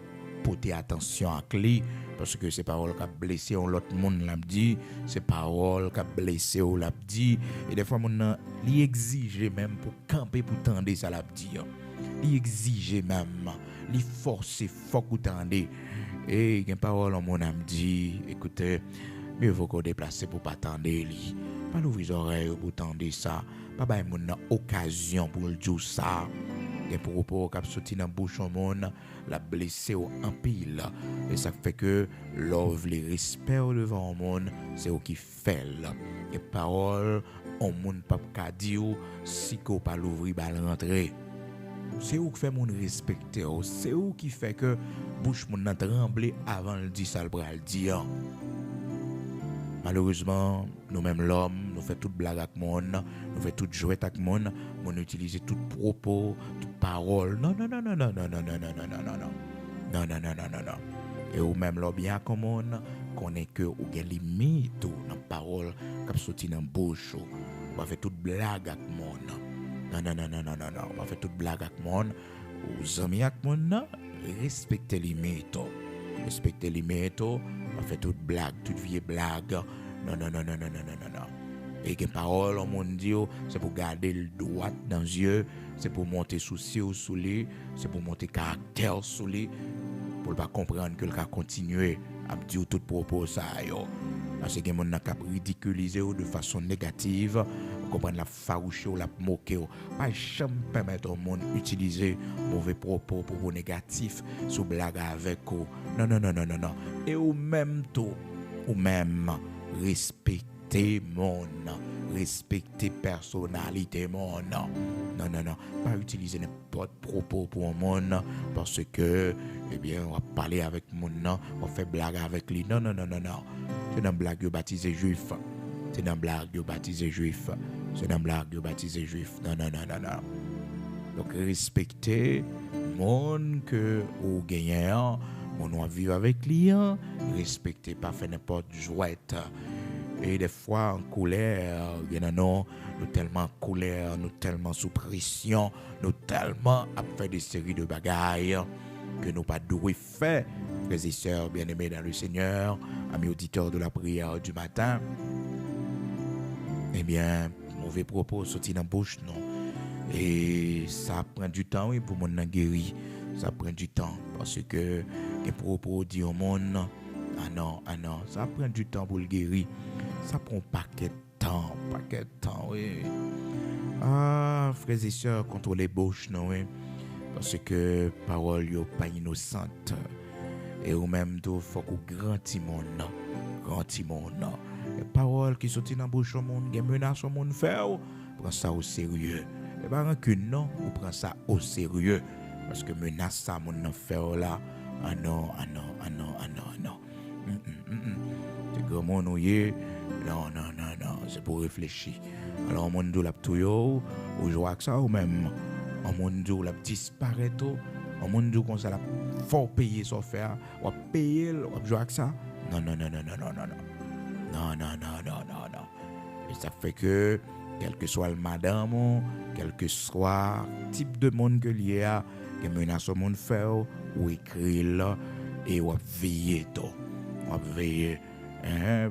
porter attention à clé parce que c'est parole qui a blessé l'autre monde l'a dit, c'est parole qui a blessé ou l'a dit et des fois mon li exige même pour camper pour tendre ça l'a dit. Li exige même, li forcer faut que tendre et une parole mon âme dit écoutez mieux vaut qu'on déplacer pour pas tendre li. Pas l'ouvrir les oreilles pour tendre ça, pas bailler mon occasion pour le dire ça. Des propos qui sorti dans bouche au monde la blessé en pile et ça fait que l'ouvre les respect devant le monde c'est eux qui fait les paroles on monde pas ka dire si ko pas l'ouvrir bal rentrer c'est eux qui fait monde respecter c'est eux qui fait que bouche monde trembler avant le dire ça le bral dire. Malheureusement, nous-mêmes l'homme, nous faisons toute blague avec le monde, nous faisons toute jouet avec le monde, nous utilisons tout propos, toute parole. Non. Et ou même l'homme bien comme on connaît que ou gen limite dans parole qui sorti dans bouche. On va faire toute blague avec le monde. Non. On va faire toute blague avec le monde. Aux amis avec le monde, respectez les limites. Respectez les limites. On fait toute blague, toute vieille blague. Non. Et que parole, on dit, c'est pour garder le droit dans les yeux, c'est pour monter souci ou sous lui, c'est pour monter caractère sous lui, pour ne pas comprendre que le cas continue à dire tout propos ça. Parce que les gens ont ridiculisé de façon négative, comprendre la farouche ou la moquer. Pas jamais permettre au monde d'utiliser mauvais propos pour négatif sous blague avec eux. Non. Et ou même tout, ou même respecter mon respecter personnalité mon non. Pas utiliser n'importe propos pour un monde parce que eh bien on va parler avec mon non, on fait blague avec lui. Non. C'est dans blague de baptisé juif. C'est dans blague de baptisé juif. C'est dans blague de baptisé juif. Non. Donc respecter monde que ou gagnant, on doit vivre avec lui, respecter pas faire n'importe jouette. Et des fois en colère, nous tellement en colère, nous tellement sous pression, nous tellement à faire des séries de bagailles que nous pas doué faire. Frères et sœurs bien-aimés dans le Seigneur, amis auditeurs de la prière du matin, eh bien, mauvais propos sortis dans la bouche, non. Et ça prend du temps, oui, pour mon guéri. Ça prend du temps parce que les propos disent au monde, ah non, ça prend du temps pour le guérir. Ça prend un paquet de temps, oui. Ah, frères et sœurs, contrôlez bouche, non, oui. Parce que parole n'est pas innocente. Et ou même, il faut que grand timon. Les paroles qui sortent dans la bouche au monde, les menaces au monde faire, prends ça au sérieux. Et pas rancune, non, ou prends ça au sérieux. Parce que menace ça, mon faire là. Ah non. C'est comme on est. Non. C'est pour réfléchir. Alors, mon Dieu l'a tout ou jouer avec ça ou même. Mon Dieu l'a disparaît tout. Mon Dieu comme ça l'a faut payer son faire. Ou payer, ou jouer avec ça. Non. Et ça fait que, quel que soit le madame, quel que soit le type de monde que il y a, que menace au monde faire ou écrire et ou veiller tout. Ou veiller.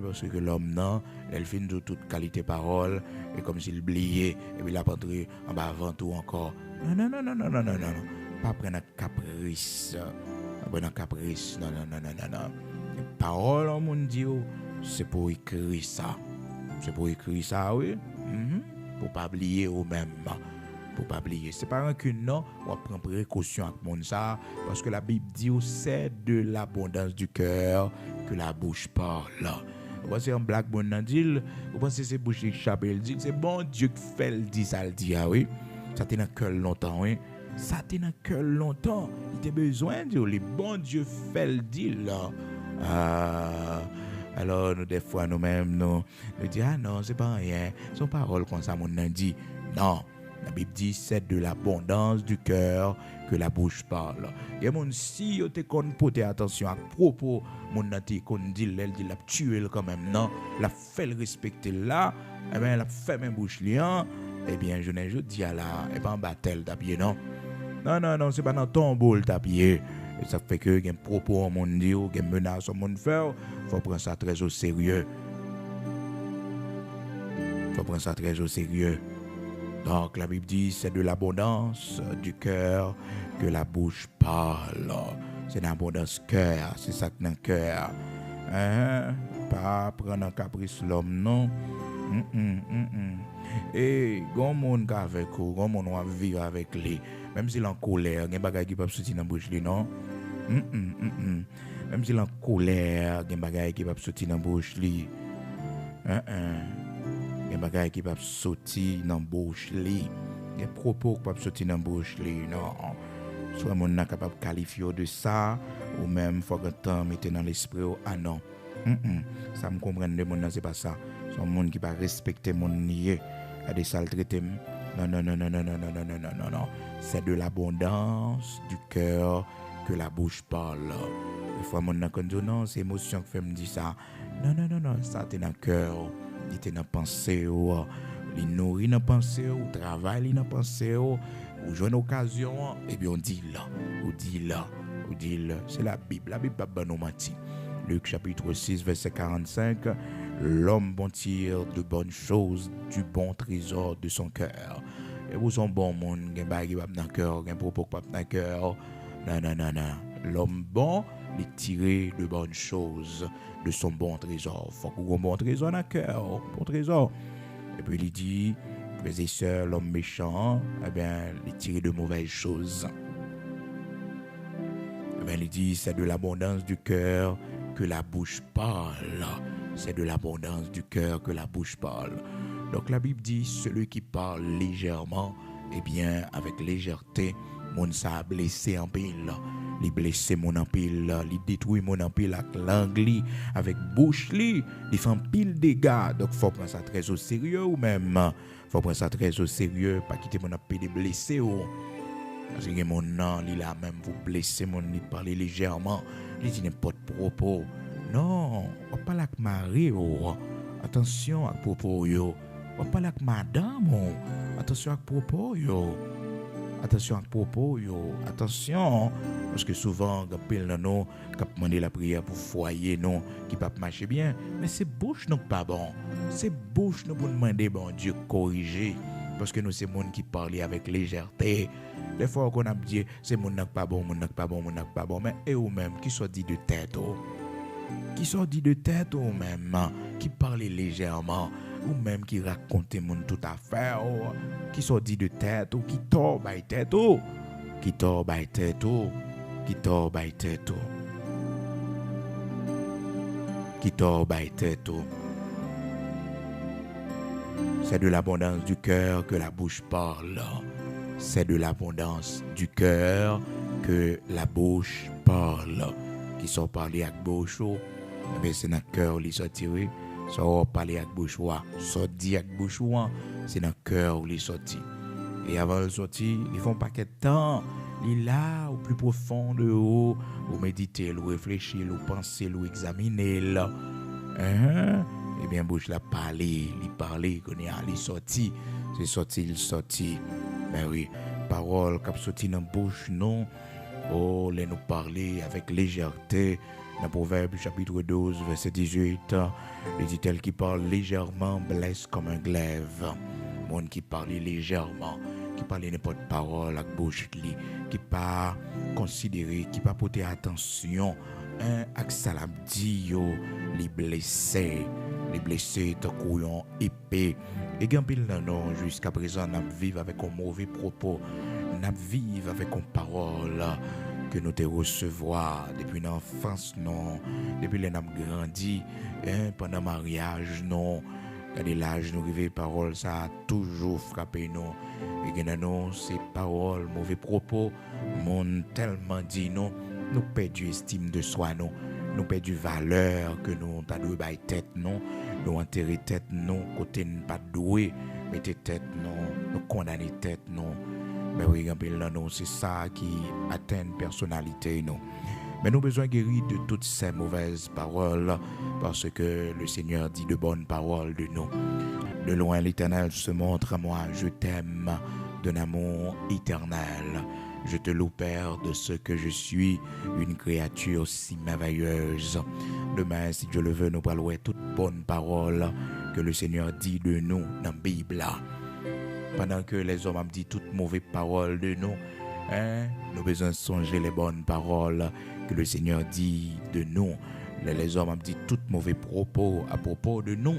Parce que l'homme, non, elle finit de toute qualité parole, et comme s'il oubliait, et puis il a rentré en bas avant tout encore. Non. Pas prendre un caprice. Non. Les paroles, on me dit, c'est pour écrire ça. Oui. Pour pas oublier au même. Pour pas oublier. C'est pas rancune, non. On va prendre précaution avec mon ça. Parce que la Bible dit, c'est de l'abondance du cœur que la bouche parle. Vous pensez en black bon nan dit, vous pensez c'est bouche qui chape le dit, c'est bon Dieu qui fait le dit ça le dit oui. Ça t'est dans cœur longtemps oui. Ça t'est dans cœur longtemps. Il a besoin de le bon Dieu fait le dit là. Alors nous des fois nous-mêmes nous dit ah non, c'est pas rien. Son parole comme ça mon nan dit. Non. La Bible dit c'est de l'abondance du cœur que la bouche parle. Et mon si yo te kon porter attention à propos mon nanti kon dit elle dit la tuer quand même non, la fait le respecter là, et ben la fait même bouche liant, et bien je dis à la et pas en battle tapier non. Non, c'est pas dans ton bol tapier. Et ça fait que, il y a un propos au monde dit, il y a une menace au monde faire, il faut prendre ça très au sérieux. Il faut prendre ça très au sérieux. Donc la Bible dit, c'est de l'abondance du cœur que la bouche parle. C'est l'abondance cœur, c'est ça que dans le cœur. Hein? Pas prendre un caprice l'homme, non. Et grand monde avec vous, grand monde va vivre avec lui. Même s'il est en colère, il y a des bagages qui peuvent sortir dans la bouche, non? Même s'il est en colère, il y a des bagages qui peuvent sortir dans la bouche. Il y a des bagages qui peuvent sortir dans la bouche. Il y a des propos qui peuvent sortir dans la bouche. Non. Soit mon n'est capable de qualifier de ça, ou même il faut que le temps mette dans l'esprit. Ah non. Ça me comprend de mon, c'est pas ça. C'est un monde qui va respecter mon nier. À des sales traités. Non. C'est de l'abondance du cœur que la bouche parle. Des fois, mon n'a dit non, c'est l'émotion qui fait me dire ça. Non. Ça, c'est dans le cœur. Il est dans la pensée. Il nourrit dans la pensée. Il travaille dans la pensée. Ou joue une occasion. Et bien, on dit là. C'est la Bible. La Bible n'a pas nous mentir. Luc chapitre 6, verset 45. L'homme bon tire de bonnes choses du bon trésor de son cœur. Et vous sont bon monde, il y a des bagages qui dans le cœur, il y a des propos qui dans le cœur. Non. L'homme bon, il tire de bonnes choses de son bon trésor. Il faut qu'on ait un bon trésor dans le cœur, bon trésor. Et puis il dit, frères et sœurs, l'homme méchant, eh bien, il tire de mauvaises choses. Eh bien, il dit, c'est de l'abondance du cœur que la bouche parle. C'est de l'abondance du cœur que la bouche parle. Donc la Bible dit, celui qui parle légèrement, eh bien, avec légèreté, mon ça a blessé en pile. Il blesse mon empile, il détruit mon empile avec langue, avec bouche, il fait un pile dégâts. Donc il faut prendre ça très au sérieux ou même, faut prendre ça très au sérieux, pas quitter mon empile blessé. Parce que mon nom, il a même vous blessé, mon il parle légèrement, il dit n'importe propos. Non, on parle avec Marie. Attention à propos. On parle avec madame. Attention à propos. Attention à propos. Attention. Parce que souvent, quand on demande la prière pour foyer, non, qui ne peut pas marcher bien. Mais c'est bouche non pas bon. C'est bouche nous pour demander, bon Dieu, corriger. Parce que nous, c'est monde qui parle avec légèreté. Des fois, on a dit, c'est monde pas bon. Mais et ou même, qui soit dit de tête, qui sont dit de tête ou même qui parlent légèrement ou même qui racontent mon tout affaire qui sont dit de tête ou qui tord by tête C'est de l'abondance du cœur que la bouche parle. C'est de l'abondance du cœur que la bouche parle. Qui sont parlés avec bouche, mais c'est dans le cœur qui sont tirés. Sont parlés avec bouche, sont dit avec bouche, c'est dans le cœur qui sont sortis. Et avant de sortir, ils font pas quel temps. Ils là, au plus profond de haut, vous méditez, vous réfléchissez, vous pensez, vous examinez. Eh bien, bouche la parler, qu'on est sorti. C'est sorti. Ben oui, parole qui sorti dans la bouche, non. Oh, les nous parler avec légèreté. Dans Proverbe chapitre 12, verset 18, il dit tel qui parle légèrement blesse comme un glaive. Monde qui parle légèrement, qui parle n'importe parole avec bouche, qui pas considérer, qui pas porter attention, avec salam dit yo, les blessés tant couillon épée. Et gampil non jusqu'à présent n'a vivre avec un mauvais propos, n'a vivre avec une parole que nous te recevoir depuis l'enfance non, depuis les n'avons grandi pendant le mariage non. Quand l'âge nous arrive parole ça a toujours frappé nous et que nous ces paroles mauvais propos mon tellement dit non, nous perdu estime de soi non, nous perdu valeur que nous t'a doué by tête non, nous enterrer tête non, côté pas doué mettez tête non, nous condamner tête non. Mais oui, c'est ça qui atteint une personnalité non. Mais nous avons besoin de guérir de toutes ces mauvaises paroles parce que le Seigneur dit de bonnes paroles de nous. De loin l'Éternel se montre à moi, je t'aime d'un amour éternel. Je te loue, Père, de ce que je suis, une créature si merveilleuse. Demain, si Dieu le veut, nous parlerons toute bonne parole que le Seigneur dit de nous dans la Bible. Pendant que les hommes ont dit toutes mauvaises paroles de nous, nous avons besoin de songer les bonnes paroles que le Seigneur dit de nous. Les hommes ont dit toutes mauvais propos à propos de nous.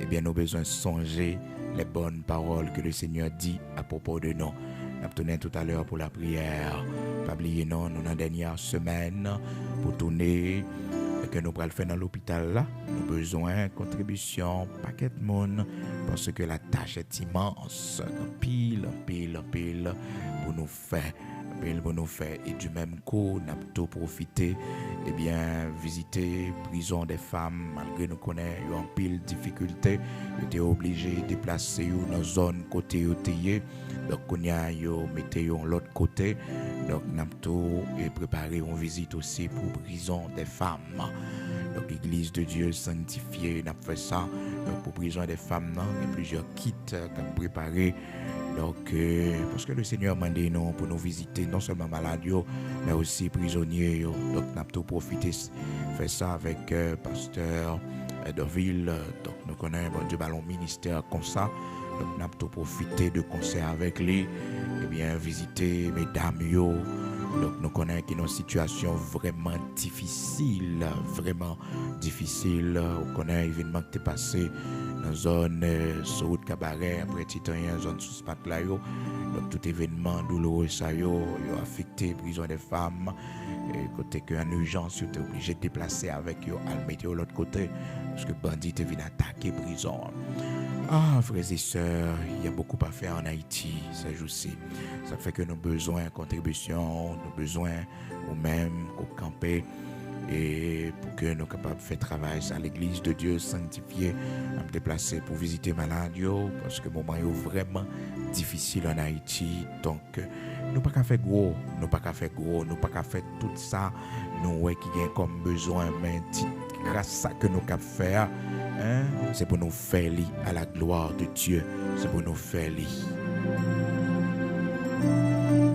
Eh bien, nous avons besoin de songer les bonnes paroles que le Seigneur dit à propos de nous. Nous tenons tout à l'heure pour la prière. Pas oublier, non, nous dans la dernière semaine pour tourner que nous allons faire dans l'hôpital là. Nous avons besoin de contribution, paquet de monde, parce que la tâche est immense. Pile pour nous faire. Et du même coup, nous avons tout profité, eh bien, visiter prison des femmes, malgré nous connaissons en pile difficulté, nous étions obligés de déplacer dans zone côté UTI, donc on y a mettez l'autre côté, donc nous avons tout préparé une visite aussi pour prison des femmes. Donc l'église de Dieu sanctifiée, nous avons fait ça, donc pour prison des femmes, il y a plusieurs kits qu'on a préparés. Donc, parce que le Seigneur m'a demandé nous pour nous visiter, non seulement malades, mais aussi prisonniers. Donc, nous avons tout profité, fait ça avec pasteur Edoville. Donc, nous connaissons bon Dieu, ballon ministère comme ça. Donc, nous avons tout profité de concert avec lui. Et bien, visiter mesdames. Donc, nous connaissons qu'il y a une situation vraiment difficile. On connaît l'événement qui est passé dans la zone sur route Cabaret, après Titanien, zone sous là. Donc, tout événement douloureux, ça a affecté la prison des femmes. Et côté qu'en urgence, ils étaient obligés de déplacer avec eux, à le mettre de l'autre côté, parce que les bandits viennent attaquer la prison. Ah, frères et sœurs, il y a beaucoup à faire en Haïti, ces jours-ci. Ça fait que nous avons besoin de contribution, nous avons besoin ou même au camper et pour que nous soyons capables de faire travail à l'église de Dieu sanctifiée, à me déplacer pour visiter malades, parce que le moment est vraiment difficile en Haïti. Donc, nous pas qu'à faire gros, nous pas qu'à faire tout ça, nous qui avons comme besoin, mais grâce à ça que nous pouvons faire, c'est pour nous faire à la gloire de Dieu, c'est pour nous faire.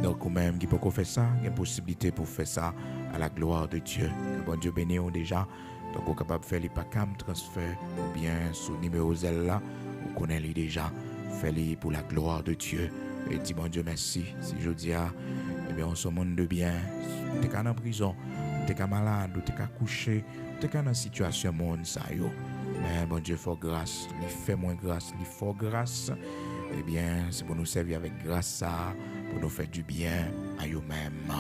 Donc, même qui peut faire ça, il y a une possibilité pour faire ça à la gloire de Dieu. Que bon Dieu bénisse déjà. Donc, on est capable de faire les PACAM transfert ou bien sous numéro zèle là, on connaît les déjà. Fais-les pour la gloire de Dieu. Et dis bon Dieu merci. Si je dis, eh bien, on se monde de bien. Tu es en prison, tu es malade, tu es couché, tu es dans situation monde ça yo. Mais bon Dieu, faut grâce. Il fait moins grâce, il faut grâce. Eh bien, c'est pour nous servir avec grâce ça, pour nous faire du bien à eux-mêmes.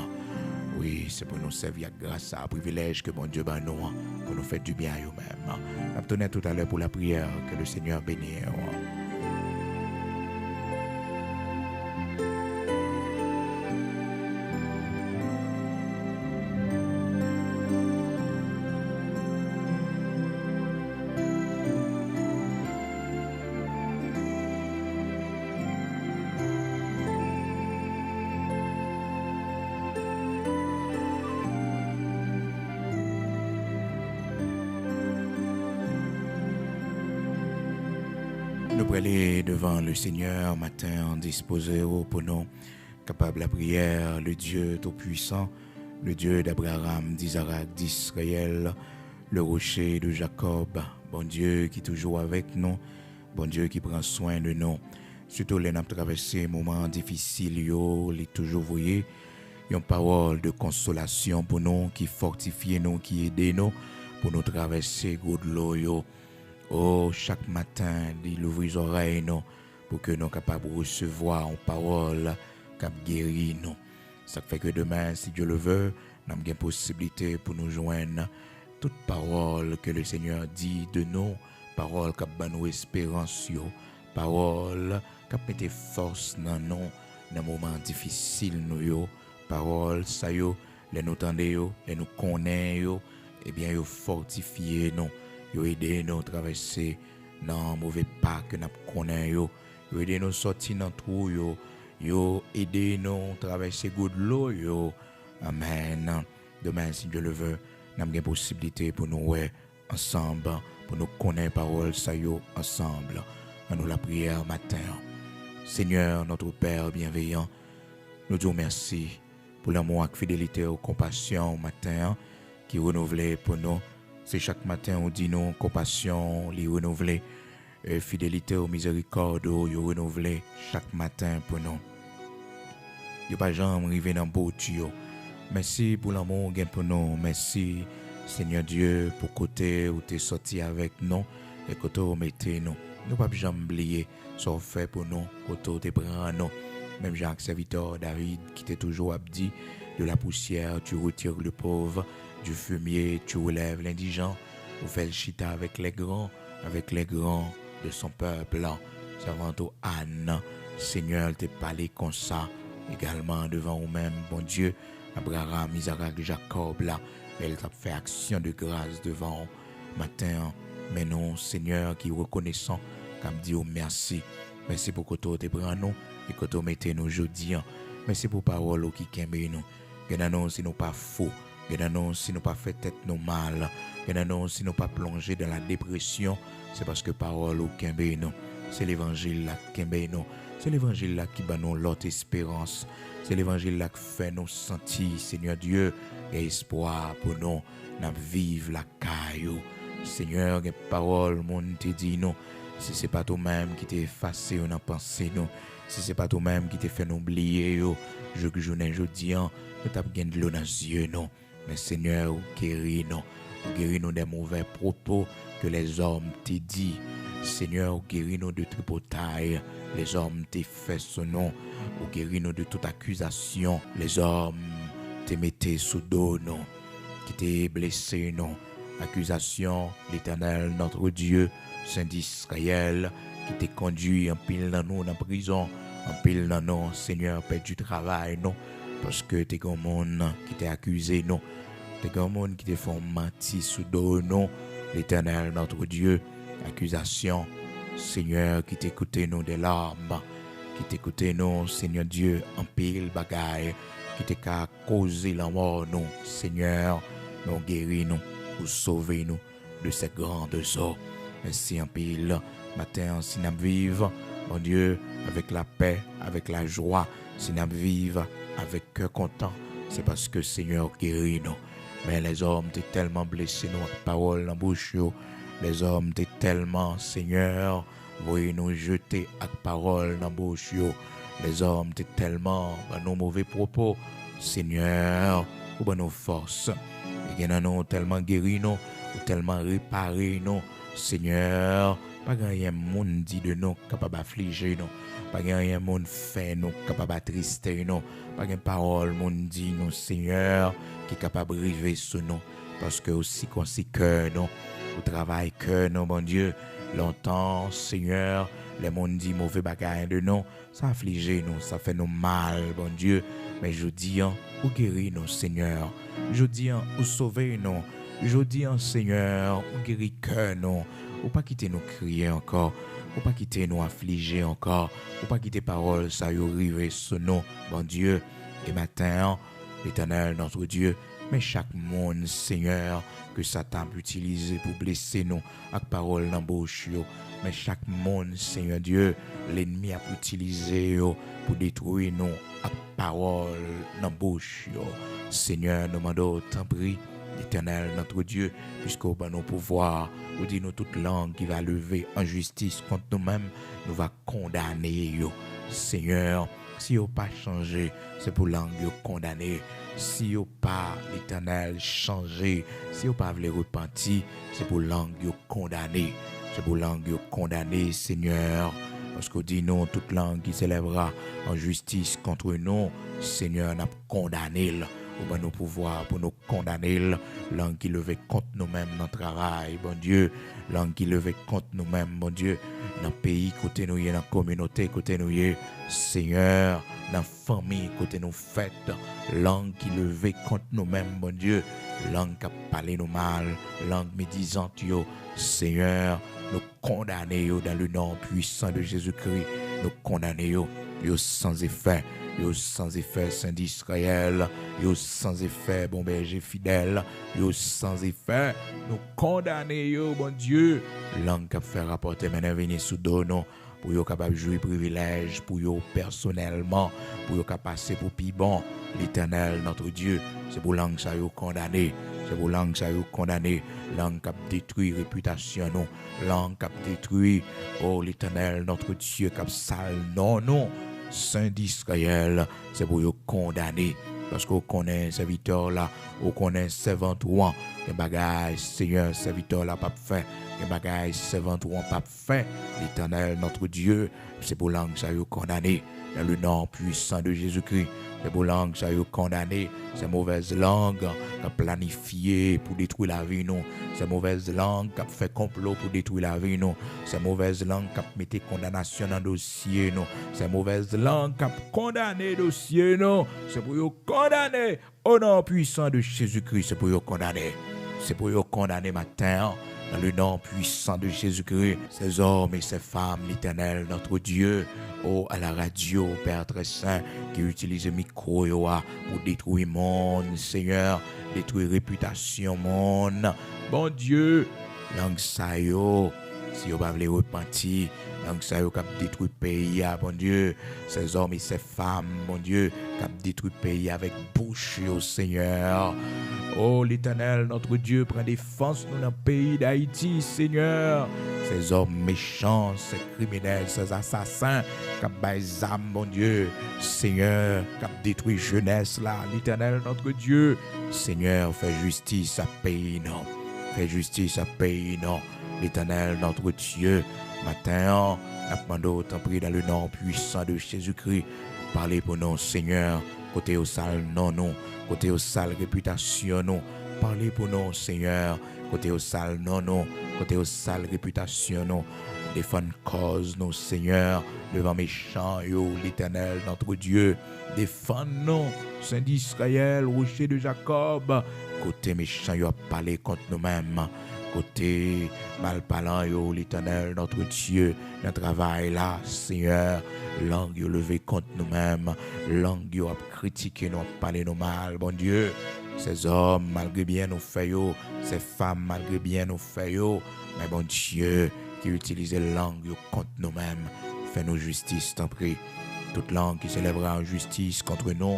Oui, c'est pour nous servir avec grâce ça, privilège que bon Dieu nous, pour nous faire du bien à eux-mêmes. On va tenir tout à l'heure pour la prière, que le Seigneur bénisse. Nous pour aller devant le Seigneur matin disposé pour nous, capable la prière, le Dieu Tout-Puissant, le Dieu d'Abraham, d'Isaac, d'Israël, le rocher de Jacob, bon Dieu qui est toujours avec nous, bon Dieu qui prend soin de nous. Surtout les nous traversé moments difficiles, les toujours voyez, une parole de consolation pour nous, qui fortifie nous, qui aide nous, pour nous traverser de l'eau. Oh, chaque matin, il ouvre les oreilles nous, pour que nous soyons capables de recevoir une parole qui guérit nous. Ça fait que demain, si Dieu le veut, nous avons une possibilité pour nous joindre toute parole que le Seigneur dit de nous, parole qui donne nous espérance, parole qui met force dans nous, dans les moments difficiles, parole, ça les nous tendez, les nous connaissons, et bien, ils fortifient nous. Yo aidé nous à traverser dans mauvais pas que nous connaissons. Yo aidé nous sortir dans trou yo aidé nous à traverser de l'eau Amen. Demain si Dieu le veut, nous avons une possibilité pour nous ensemble, pour nous connaître parole ça ensemble. À nous la prière matin. Seigneur notre Père bienveillant, nous disons merci. pour l'amour et fidélité aux compassion matin qui renouvelé pour nous. C'est chaque matin on dit nous compassion li renouvelé fidélité aux miséricorde yo renouvelé chaque matin pour nous. Yo pas jamais arrivé dans beau tuyau. Merci pour l'amour gain pour nous. Merci Seigneur Dieu pour côté où tu es sorti avec nous et côté où mettez nous. Nous pas jamais oublier ce qu'on fait pour nous, côté où tu prends nous. Même Jacques serviteur David qui t'est toujours abdi de la poussière, tu retires le pauvre, du fumier, tu relèves l'indigent, vous faites le chita avec les grands de son peuple. Servant Anne, Seigneur, t'es parlé comme ça, également devant vous-même, bon Dieu, Abraham, Isaac, Jacob, là, elle t'a fait action de grâce devant matin. Mais non, Seigneur, qui reconnaissant, comme dit merci. Merci pour que tu te prends nous et que tu mettez nous aujourd'hui. Merci pour parole qui kembe nous. Que nous si nous pas faux, que nous si nous pas fait tête nous mal, que nous si nous pas plongé dans la dépression, c'est parce que parole qui kembe nous. C'est l'évangile là qui kembe nous. C'est l'évangile là qui bat nous l'autre espérance. C'est l'évangile là qui fait nous sentir, Seigneur Dieu, et espoir pour nous, nous vivre la caillou. Seigneur, que parole monde te dit nous. Si c'est pas toi-même qui t'es effacé ou n'a pensé nous, si c'est pas toi-même qui t'es fait nous oublier yo, je dis nous t'as gagné de l'eau dans les yeux non, mais Seigneur, guéris nous des mauvais propos que les hommes t'ont dit. Seigneur, guéris nous de tripotaille, les hommes t'ont fait son nom, guéris nous de toute accusation, les hommes t'ont mis sous dos non, qui t'ont blessé non. Accusation, l'Éternel, notre Dieu, Saint d'Israël, qui t'est conduit en pile dans nous, en prison, en pile dans nous, Seigneur, père du travail, non, parce que t'es comme monde qui t'est accusé, non, t'es comme monde qui t'est fait mentir sous dos, non, l'Éternel, notre Dieu, accusation, Seigneur, qui t'écoutait nous des larmes, qui t'écoutait nous, Seigneur Dieu, en pile bagaille, qui t'est qu'à causer la mort, non, Seigneur, nous guéris nous. Pour sauver nous de ces grandes eaux. Merci en pile. Matin, si nous vivons, mon Dieu, avec la paix, avec la joie, si nous vivons avec cœur content, c'est parce que Seigneur guérit nous. Mais les hommes t'es tellement blessés, nous, avec parole en bouche. Les hommes t'es tellement, Seigneur, voyez nous jeter avec parole en bouche. Les hommes t'es tellement, nos mauvais propos, Seigneur, pour nos forces. Et nous tellement guéri nous, tellement réparé nous, Seigneur. Pas grand monde dit de nous capable d'affliger nous, pas grand monde fait nous capable d'attrister nous, pas grand parole monde dit nous, Seigneur, qui est capable de river sur nous, parce que aussi qu'on sait que nous, au travail que nous, mon Dieu, longtemps, Seigneur, les monde dit mauvais bagaille de nous, ça afflige nous, ça fait nous mal, bon Dieu. Mais je dis, ou guéris nous, Seigneur. Je dis, ou sauver nous. Je dis, Seigneur, ou guéris que nous. Ou pas quitter nous crier encore. Ou pas quitter nous affliger encore. Ou pas quitter parole, ça y arrive sur nous, bon Dieu. Et matin, l'Éternel, notre Dieu, mais chaque monde, Seigneur, que Satan peut utiliser pour blesser nous, avec parole dans bouche, mais chaque monde, Seigneur Dieu, l'ennemi a utilisé pour détruire nous, avec parole dans bouche. Seigneur, nous demandons, t'en prie, l'Éternel, notre Dieu, puisqu'au bas nos pouvoirs, ou dit nous toute langue qui va lever en justice contre nous-mêmes, nous va condamner. Seigneur, si vous pas changé, c'est pour langue condamner. Si vous pas l'Éternel changé, si vous pas voulez repentir, c'est pour langue condamner. C'est pour langue condamner, Seigneur. Parce que dit non, toute langue qui s'élèvera en justice contre nous, Seigneur, n'a condamné. Ou nos pouvoirs pour nous condamner, langue qui levait contre nous-mêmes dans le travail, bon Dieu, langue qui levait contre nous-mêmes, bon Dieu, dans le pays, côté nous, dans la communauté, côté nous, Seigneur, dans la famille, côté nous faites, langue qui levait contre nous-mêmes, bon Dieu, langue qui a parlé nous mal, langue médisante, Seigneur, nous condamner dans le nom puissant de Jésus-Christ, nous condamner sans effet. Yo sans effet, Saint d'Israël, yo sans effet, bon berger fidèle, yo sans effet, nous condamner yo, bon Dieu, langue qui fait rapporter maintenant venir sous dos nous, pour yo capable jouer privilège pour yo personnellement, pour yo capable passer pour pi bon. L'Éternel notre Dieu, c'est pour langue ça yo condamné, c'est pour langue ça yo condamné, langue qui détruit réputation nous, langue qui détruit l'Éternel notre Dieu qui sale non Saint d'Israël, c'est pour yo condamner. Parce qu'on connaît serviteur là, on connaît servant roi, que bagaille Seigneur serviteur là pas fait, que bagaille servant roi pas fait. L'Éternel notre Dieu, c'est pour langue ça yo condamné dans le nom puissant de Jésus-Christ. C'est pour langue ça yo condamné, ces mauvaises langues qui planifié pour détruire la vie nous, ces mauvaises langues qui fait complot pour détruire la vie nous, ces mauvaises langues qui mettent condamnation dans dossier nous, ces mauvaises langues qui condamné dossier nous, c'est pour yo condamner au nom puissant de Jésus-Christ, c'est pour yo condamner. C'est pour yo condamner matin dans le nom puissant de Jésus-Christ, ces hommes et ces femmes, l'Éternel, notre Dieu, à la radio, Père très saint, qui utilise le micro pour détruire le monde, Seigneur, détruire la réputation monde. Bon Dieu, langue ça yo, si vous ne voulez pas repentir, langue ça yo qui détruit le pays, bon Dieu, ces hommes et ces femmes, bon Dieu, qui détruit le pays avec bouche, Seigneur. Oh, l'Éternel, notre Dieu, prend défense nous dans le pays d'Haïti, Seigneur. Ces hommes méchants, ces criminels, ces assassins, qui baissent âme, mon Dieu. Seigneur, qui détruit jeunesse là, l'Éternel, notre Dieu. Seigneur, fais justice à pays, non. Fais justice à pays, non. L'Éternel, notre Dieu. Matin, nous demandons, t'en prie, dans le nom puissant de Jésus-Christ. Parlez pour nous, Seigneur. Côté au sale, non. Côté au sale réputation, non. Parlez pour nous, Seigneur. Côté au sale, non. Côté au sale réputation, non. Défendre cause, nous, Seigneur. Devant méchants, l'Éternel, notre Dieu. Défendre-nous, Saint d'Israël, rocher de Jacob. Côté méchant, a parlé contre nous-mêmes. Côté malparlant, l'Éternel, notre Dieu, notre travail là, Seigneur, langue levé contre nous-mêmes, langue a critiqué nous, parlé nous mal, bon Dieu, ces hommes, malgré bien nous fait, ces femmes, malgré bien nous fait, mais bon Dieu, qui utilise langue contre nous-mêmes, fais-nous justice, t'en prie. Toute langue qui s'élèvera en justice contre nous,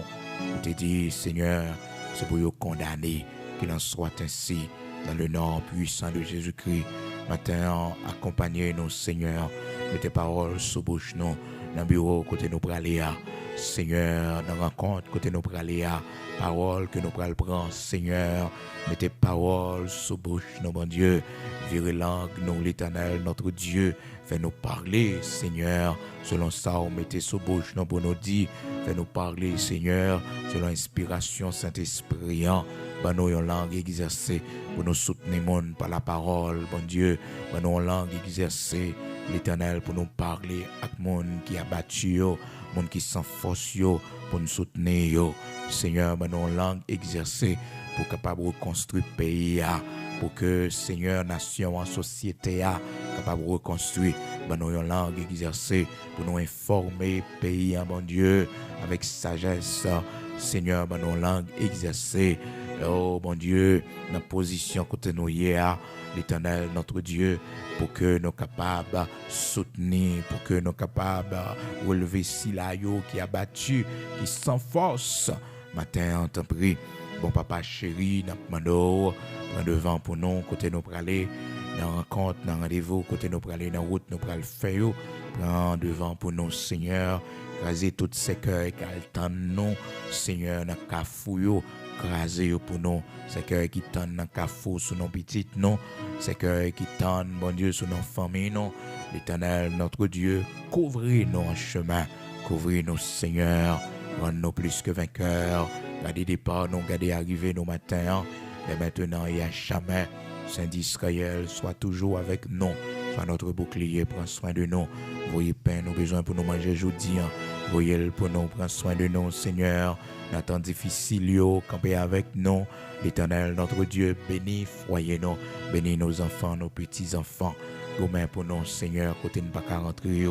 on te dit, Seigneur, c'est pour nous condamner, qu'il en soit ainsi. Dans le nom puissant de Jésus-Christ, matin, accompagnez-nous, Seigneur, mettez paroles sous bouche nous, dans le bureau côté nous praléa, Seigneur, dans la rencontre côté nous praléa, paroles que nous prendre, Seigneur, mettez paroles sous bouche nous, bon Dieu, virez langue nous, l'Éternel, notre Dieu, fais-nous parler, Seigneur, selon ça, on mettez sous bouche nous pour nous dire, fais-nous parler, Seigneur, selon l'inspiration Saint-Esprit, nous une langue exercée pour nous soutenir monde par la parole, bon Dieu, nous une langue exercée, l'Éternel, pour nous parler avec monde qui a battu, monde qui sans force, pour nous soutenir, Seigneur, nous une langue exercée pour capable reconstruire le pays, pour que, Seigneur, nation en société, capable de reconstruire, nous une langue exercée pour nous informer le pays, bon Dieu, avec sagesse, Seigneur, nous une langue exercée. Oh mon Dieu, dans la position côté nous hier, l'Éternel, notre Dieu, pour que nous capables de soutenir, pour que nous capables de relever Silayo qui a battu, qui sans force. Matin, on t'en prie, bon papa chéri, nous demandons, prends devant pour nous, côté nous pour aller, dans la rencontre, dans le rendez-vous, côté nous pour aller, dans la route, nous pour aller faire, prends devant pour nous, Seigneur, craser toutes ces cœurs qui attendent nous, Seigneur, dans le cafouillot. Craser pour nous, c'est cœur qui tendent dans cafou sous nos petites non, c'est cœur qui tendent, bon Dieu, sous nos familles non, l'Éternel, notre Dieu, couvrez-nous en chemin, couvrez-nous, Seigneur, rends-nous plus que vainqueurs, gardez départ, nous gardez arriver nos matins, mais maintenant et à jamais, Saint d'Israël, soit toujours avec nous, soit notre bouclier, prends soin de nous, voyez pain, nous besoin pour nous manger aujourd'hui, voyez pour nous, prends soin de nous, Seigneur. Dans temps difficile, camper avec nous, l'Éternel, notre Dieu, bénis, foyez-nous, bénis nos enfants, nos petits-enfants, nous-mêmes pour nous, Seigneur, côté ne pas rentrer,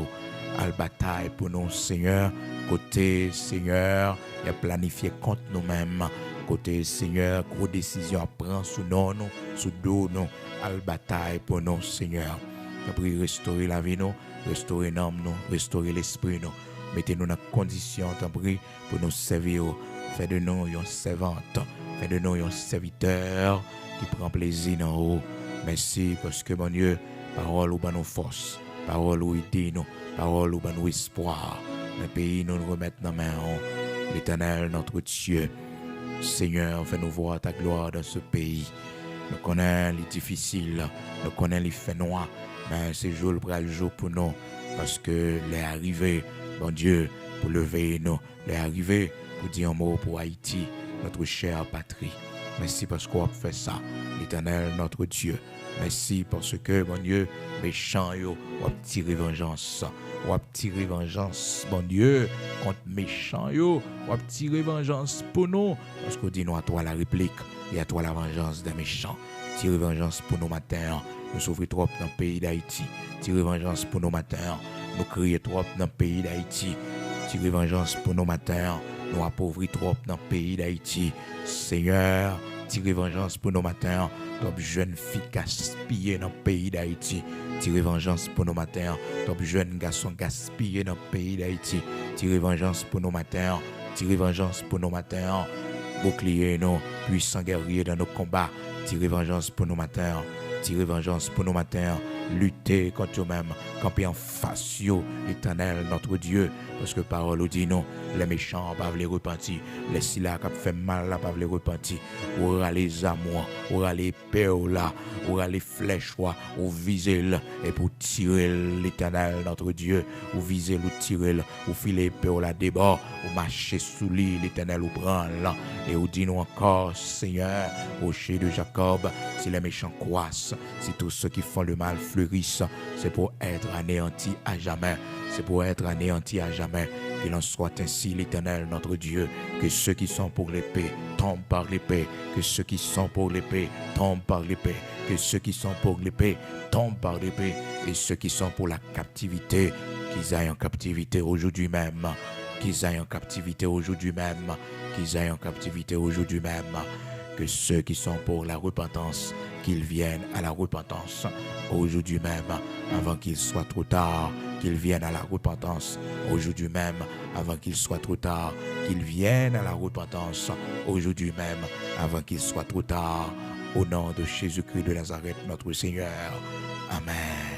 à la bataille pour nous, Seigneur, côté, Seigneur, il a planifié contre nous-mêmes, côté, Seigneur, gros décision à prendre sous nous, sous dos, nous, à la bataille pour nous, Seigneur. Nous prions restaurer la vie, nous, restaurer l'âme, nous, restaurer l'esprit, nous. Mettez-nous dans condition, t'en prie, pour nous servir. Fais de nous une servante, fais de nous un serviteur qui prend plaisir dans vous. Merci parce que, mon Dieu, parole ou nos forces, parole ou idée, nous, parole ou nos espoir. Le pays nous remettre dans la main, l'Éternel, notre Dieu. Seigneur, fais-nous voir ta gloire dans ce pays. Nous connaissons les difficiles, nous connaissons les faits noirs, mais c'est jour le jour pour nous, parce que les arrivés, bon Dieu, pour lever nous, les arrivés, pour dire un mot pour Haïti, notre chère patrie. Merci parce qu'on a fait ça, l'Éternel, notre Dieu. Merci parce que, mon Dieu, méchants, on a tiré vengeance. On a tiré vengeance, mon Dieu, contre méchants, on a tiré vengeance pour nous. Parce qu'on dit, nous, à toi la réplique et à toi la vengeance des méchants. Tirez vengeance pour nos matins. Nous souffrons trop dans le pays d'Haïti. Tirez vengeance pour nos matins. Nous crions trop dans le pays d'Haïti. Tirez vengeance pour nos matins. Nous appauvris trop dans le pays d'Haïti. Seigneur, tirez vengeance pour nos matins. Top jeune fille gaspillée dans le pays d'Haïti. Tirez vengeance pour nos matins. Top jeune garçon gaspillé dans le pays d'Haïti. Tirez vengeance pour nos matins. Tirez vengeance pour nos matins. Bouclier nous, puissants guerriers dans nos combats. Tirez vengeance pour nos matins. Tirez vengeance pour nos matins. Lutter contre eux-mêmes. Camper en face, l'Éternel, notre Dieu. Parce que parole nous dit non, les méchants ne peuvent les repentir. Les silas qui fait mal ne peuvent les repentir. Ou les amours, ou les peurs là, ou les flèches, ou viser et pour tirer l'Éternel, notre Dieu. Ou viser, ou tirer, ou filer peur là débord, ou marcher sous lui, l'Éternel, ou prendre là. Et ou dit nous encore, Seigneur, rocher de Jacob, si les méchants croissent, si tous ceux qui font le mal fleurissent, c'est pour être anéantis à jamais. C'est pour être anéantis à jamais. Qu'il en soit ainsi, l'Éternel, notre Dieu, que ceux qui sont pour l'épée tombent par l'épée, que ceux qui sont pour l'épée tombent par l'épée, que ceux qui sont pour l'épée tombent par l'épée, et ceux qui sont pour la captivité, qu'ils aillent en captivité aujourd'hui même, qu'ils aillent en captivité aujourd'hui même, qu'ils aillent en captivité aujourd'hui même, que ceux qui sont pour la repentance, qu'ils viennent à la repentance aujourd'hui même, avant qu'il soit trop tard, qu'ils viennent à la repentance aujourd'hui même, avant qu'il soit trop tard, qu'ils viennent à la repentance aujourd'hui même, avant qu'il soit trop tard, au nom de Jésus-Christ de Nazareth, notre Seigneur. Amen.